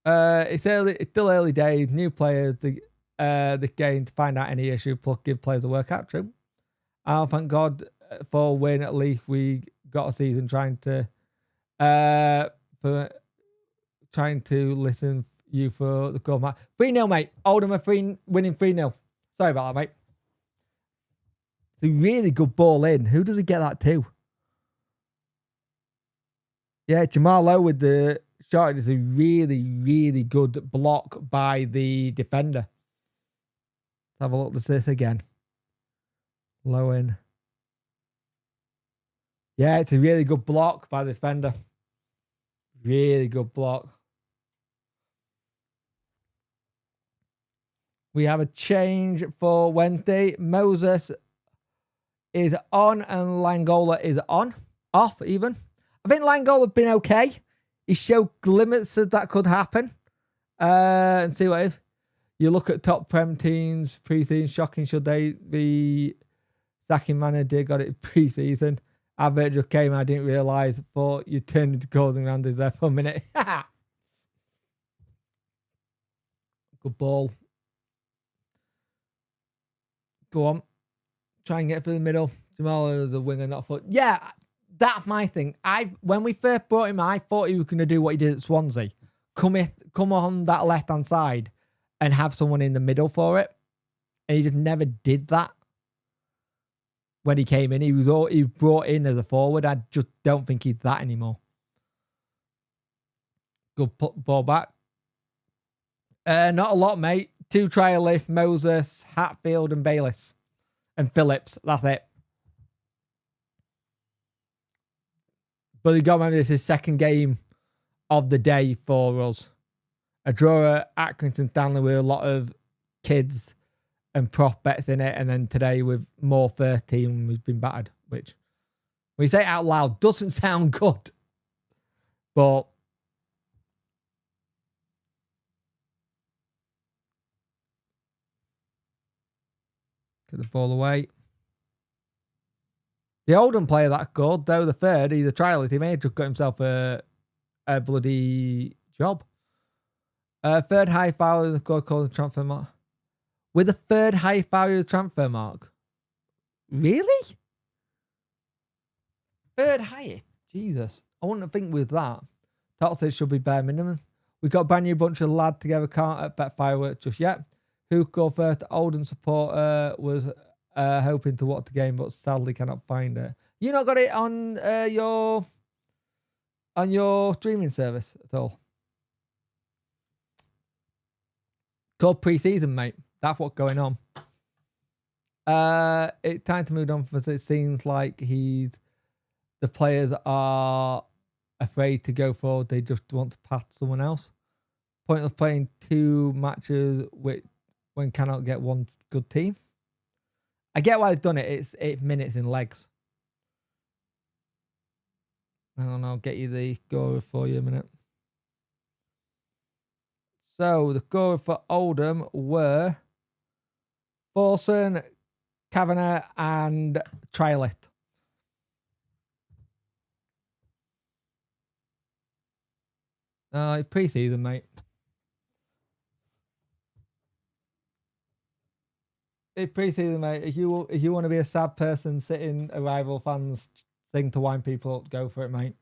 It's early. It's still early days. New players. The game to find out any issue. Plus, give players a workout. True. Thank God for win. At least we got a season trying to listen you for the goal match. 3-0, mate. Oldham are winning 3-0. Sorry about that, mate. It's a really good ball in. Who does he get that to? Yeah, Jamal Lowe with the shot. It's a really, really good block by the defender. Let's have a look at this again. Low in. Yeah, it's a really good block by the defender. Really good block. We have a change for Wednesday. Moses is on and Langola is off even. I think Langola's been okay. He showed glimmers that could happen. And see what if you look at top Prem teams pre-season, shocking should they be sacking manager, got it pre-season. Advert just came, I didn't realise, thought you turned into Golden Rounders there for a minute. Good ball. Go on. Try and get through the middle. Jamal is a winger, not a foot. Yeah, that's my thing. When we first brought him, I thought he was going to do what he did at Swansea. Come on that left-hand side and have someone in the middle for it. And he just never did that. When he came in, he was brought in as a forward. I just don't think he's that anymore. Good ball back. Not a lot, mate. 2 trialists, Moses, Hatfield, and Bayliss. And Phillips. That's it. But you got to remember, this is second game of the day for us. A draw at Accrington Stanley with a lot of kids and prop bets in it, and then today with more first team, we've been battered, which when you say it out loud doesn't sound good. But get the ball away. The Oldham player that scored, though, the third, he's a trialist. He may have just got himself a bloody job. Third high foul in the score called the transfer mark. With a third high value of the transfer mark. Really? Third highest? Jesus. I wouldn't think with that. Toxic should be bare minimum. We've got a brand new bunch of lads together. Can't bet fireworks just yet. Who go first? Oldham supporter was hoping to watch the game, but sadly cannot find it. You not got it on your streaming service at all? Called pre-season, mate. That's what's going on. It's time to move on because it seems like the players are afraid to go forward. They just want to pass someone else. Pointless playing 2 matches when cannot get one good team. I get why they've done it. It's 8 minutes in legs. Hang on, I'll get you the score for you in a minute. So the score for Oldham were Forson, Kavanagh, and Trialit. It's pre-season, mate. It's pre-season, mate. If you want to be a sad person sitting a rival fans thing to wind people up, go for it, mate.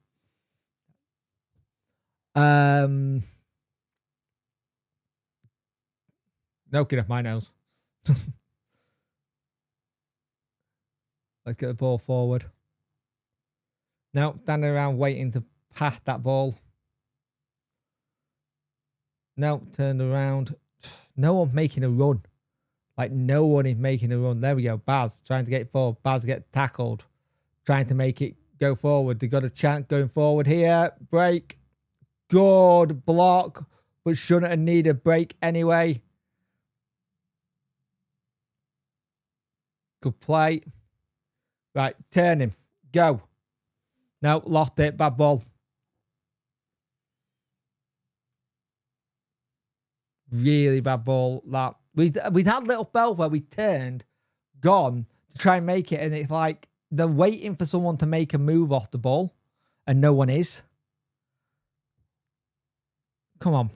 No, get off my nose. Let's get the ball forward. Now, standing around waiting to pass that ball. No, turned around. No one making a run. Like, no one is making a run. There we go. Baz trying to get forward. Baz get tackled. Trying to make it go forward. They got a chance going forward here. Break. Good block. But shouldn't have needed a break anyway. Good play. Right, turn him. Go. No, lost it. Bad ball. Really bad ball. That we'd had little spells where we turned, gone to try and make it, and it's like they're waiting for someone to make a move off the ball, and no one is. Come on,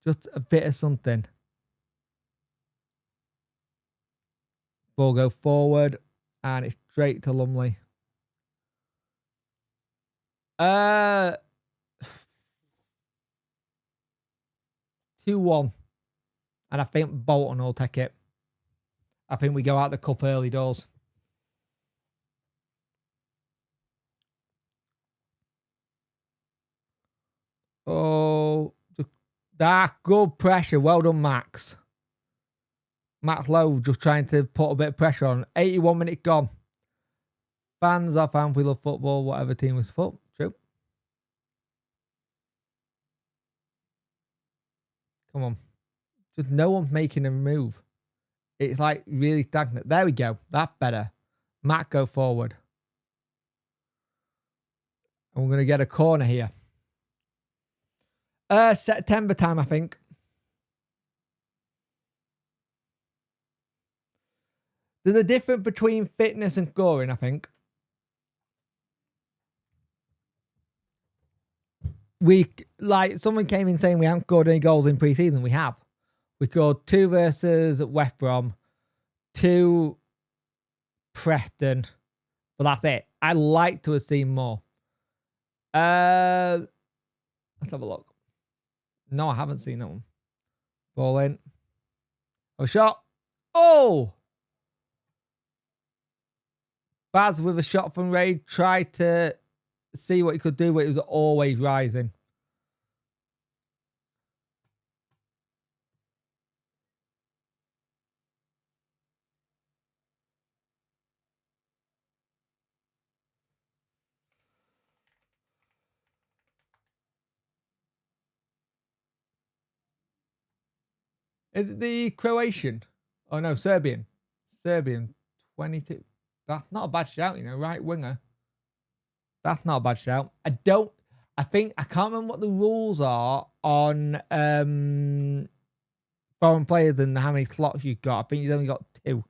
just a bit of something. Ball go forward, and it's straight to Lumley. 2-1. And I think Bolton will take it. I think we go out the cup early doors. Oh, that good pressure. Well done, Max. Max Lowe just trying to put a bit of pressure on. 81 minutes gone. Fans are fans. We love football. Whatever team was foot. True. Come on. Just no one's making a move. It's like really stagnant. There we go. That's better. Matt, go forward. And we're going to get a corner here. September time, I think. There's a difference between fitness and scoring, I think. Someone came in saying we haven't scored any goals in pre-season. We have. We scored 2 versus West Brom, 2 Preston, but that's it. I'd like to have seen more. Let's have a look. No, I haven't seen that one. Ball in. Oh, shot. Oh! Baz with a shot from Raid. Tried to see what he could do, but it was always rising. Is it the Croatian? Oh, no, Serbian. Serbian, 22. That's not a bad shout, you know, right winger. That's not a bad shout. I can't remember what the rules are on foreign players and how many slots you've got. I think you've only got 2.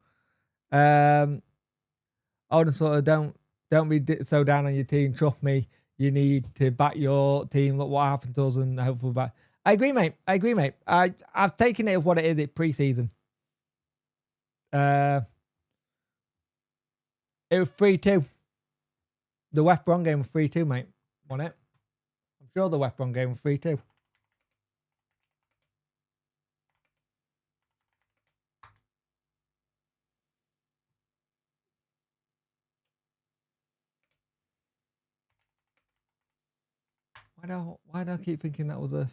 Oldham sort of don't be so down on your team. Trust me, you need to back your team. Look what happened to us and hopefully back. I agree, mate. I've taken it as what it is. It's pre-season. It was 3-2. The West Brom game was 3-2, mate. Won it. I'm sure the West Brom game was 3-2. Why do I keep thinking that was a...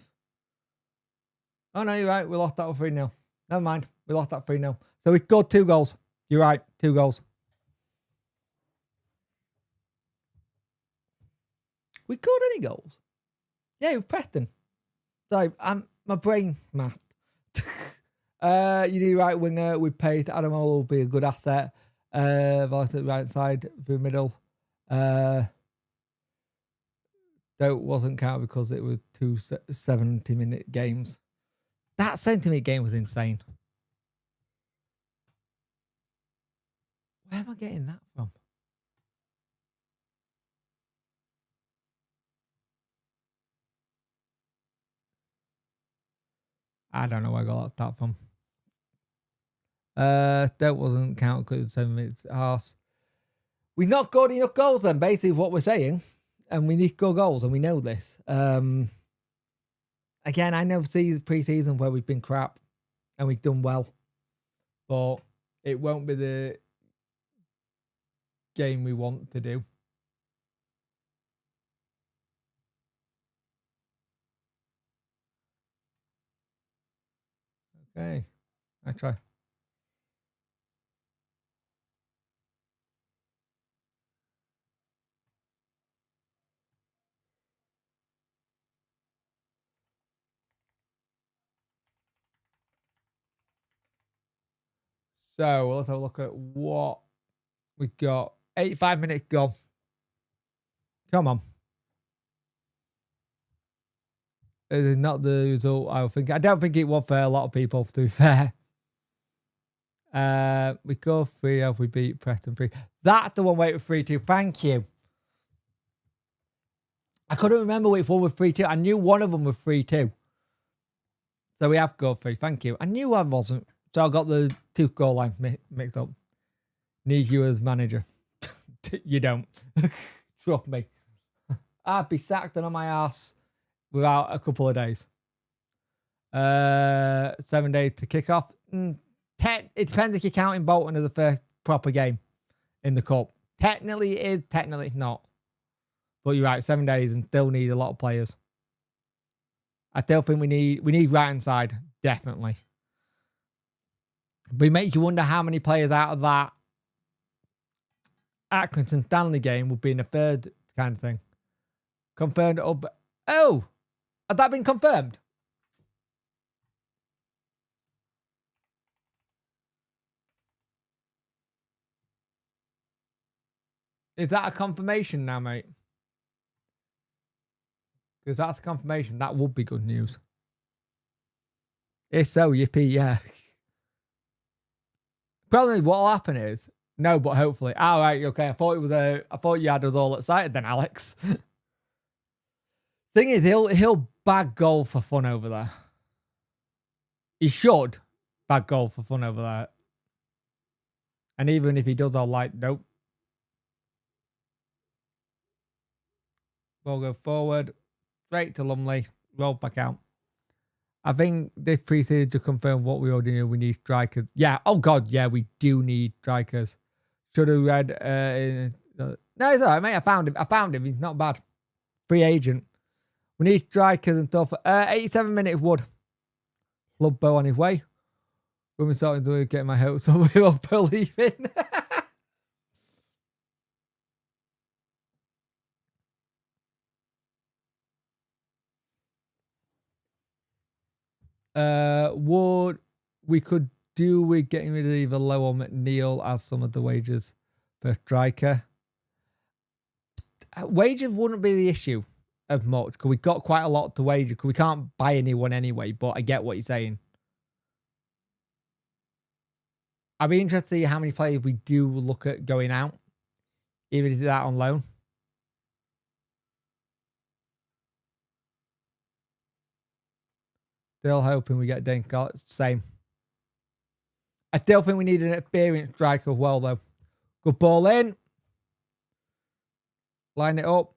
Oh, no, you're right. We lost that 3-0. Never mind. We lost that 3-0. So we scored 2 goals. You're right. 2 goals. We scored any goals? Yeah, with Preston. Sorry, my brain math. You need right winger. We paid Adam will be a good asset. Vice right side through middle. That wasn't counted because it was 2 70-minute games. That 70-minute game was insane. Where am I getting that from? I don't know where I got that from. That wasn't counted because it was 7 minutes arse. We've not got enough goals then, basically what we're saying. And we need to score goals, and we know this. Again, I never see the pre-season where we've been crap and we've done well. But it won't be the game we want to do. Okay. I try. So let's have a look at what we got. 85 minutes gone. Come on. It is not the result I think. I don't think it was for a lot of people, to be fair. We go 3-0. We beat Preston 3. That's the one way with 3-2. Thank you. I couldn't remember which one was 3-2. I knew one of them was 3-2. So we have go 3. Thank you. I knew I wasn't. So I got the 2 goal lines mixed up. Need you as manager. You don't. Trust me. I'd be sacked and on my ass without a couple of days. 7 days to kick off. It depends if you're counting Bolton as the first proper game in the cup. Technically it is, technically it's not. But you're right, 7 days and still need a lot of players. I still think we need right hand side, definitely. But it makes you wonder how many players out of that Atkinson Stanley game would be in the third kind of thing. Confirmed up. Oh! Has that been confirmed? Is that a confirmation now, mate? Because that's a confirmation. That would be good news. If so, yippee, yeah. Probably what'll happen is no, but hopefully. All right, okay. I thought you had us all excited then, Alex. Thing is, he'll bag goal for fun over there. He should bag goal for fun over there. And even if he does, I'll like, nope. We'll go forward, straight to Lumley, roll back out. I think this pre-season to confirm what we already knew. We need strikers. Yeah. Oh God. Yeah, we do need strikers. Should have read. No, it's all right, mate. I found him. He's not bad. Free agent. We need strikers and stuff. 87 minutes Wood. Lubbo on his way. When we started doing getting my hopes up, we were believing. What we could do with getting rid of either Lowe or McNeil as some of the wages per striker. Wages wouldn't be the issue of much because we got quite a lot to wager because we can't buy anyone anyway, but I get what you're saying. I'd be interested to see how many players we do look at going out, even if it's out on loan. Still hoping we get Dane Scott. Same. I still think we need an experienced striker as well, though. Good ball in. Line it up.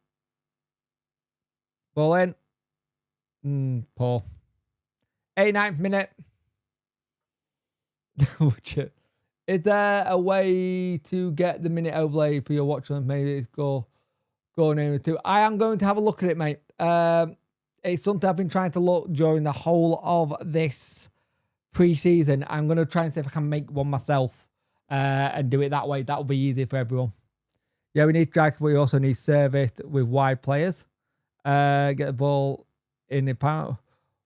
Ball in. Poor. 89th minute. Is there a way to get the minute overlay for your Watchalong? Maybe it's go name it too. I am going to have a look at it, mate. It's something I've been trying to look during the whole of this pre-season. I'm going to try and see if I can make one myself and do it that way. That will be easier for everyone. Yeah, we need striker, but we also need service with wide players. Get the ball in the power.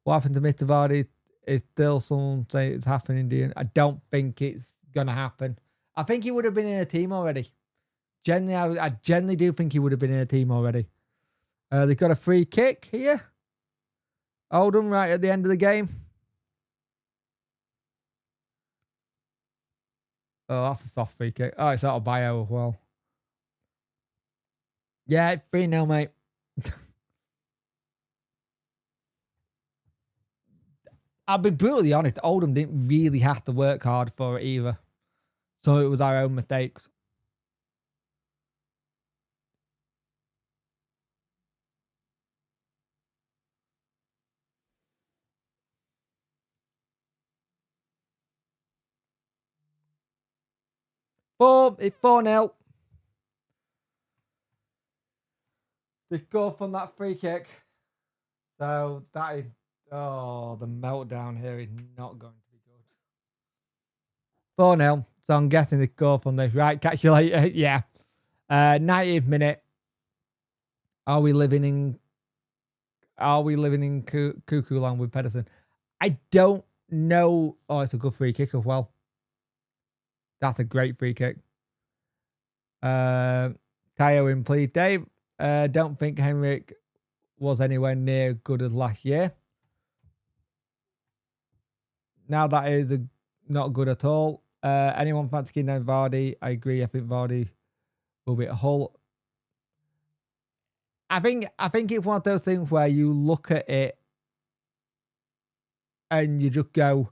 What happened to Mr. Vardy is still someone say it's happening. I don't think it's going to happen. I think he would have been in a team already. Generally, I generally do think he would have been in a team already. They've got a free kick here. Oldham right at the end of the game. Oh, that's a soft free kick. Oh, it's out of bio as well. Yeah, it's 3-0, mate. I'll be brutally honest, Oldham didn't really have to work hard for it either. So it was our own mistakes. It's 4-0. They go from that free kick. So that is, oh, the meltdown here is not going to be good. 4-0. So I'm guessing they go from this. Right, catch you later. Yeah. 90th minute. Are we living in cuckoo land with Pedersen? I don't know. Oh, it's a good free kick as well. That's a great free kick. Kayo in, please, Dave. Don't think Henrik was anywhere near good as last year. Now that is not good at all. Anyone fancy keeping down Vardy? I agree. I think Vardy will be at Hull. I think it's one of those things where you look at it and you just go,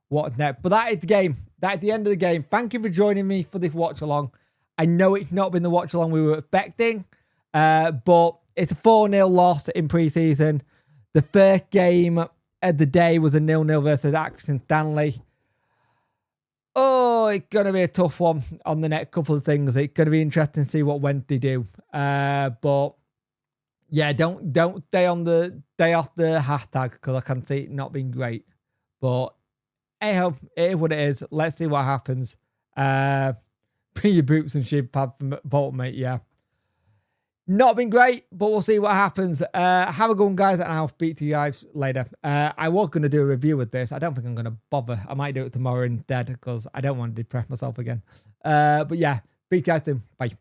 what's next? But that is the game. That is the end of the game. Thank you for joining me for this watch along. I know it's not been the watch along we were expecting, but it's a 4-0 loss in pre-season. The first game of the day was a 0-0 versus Accrington Stanley. Oh, it's going to be a tough one on the next couple of things. It's going to be interesting to see what Wednesday do. But yeah, don't stay on the day off the hashtag because I can see it not being great. But anyhow, it is what it is. Let's see what happens. Bring your boots and shin pad from Bolton, mate. Yeah. Not been great, but we'll see what happens. Have a good one, guys, and I'll speak to you guys later. I was going to do a review of this. I don't think I'm going to bother. I might do it tomorrow instead because I don't want to depress myself again. But yeah, speak to you guys soon. Bye.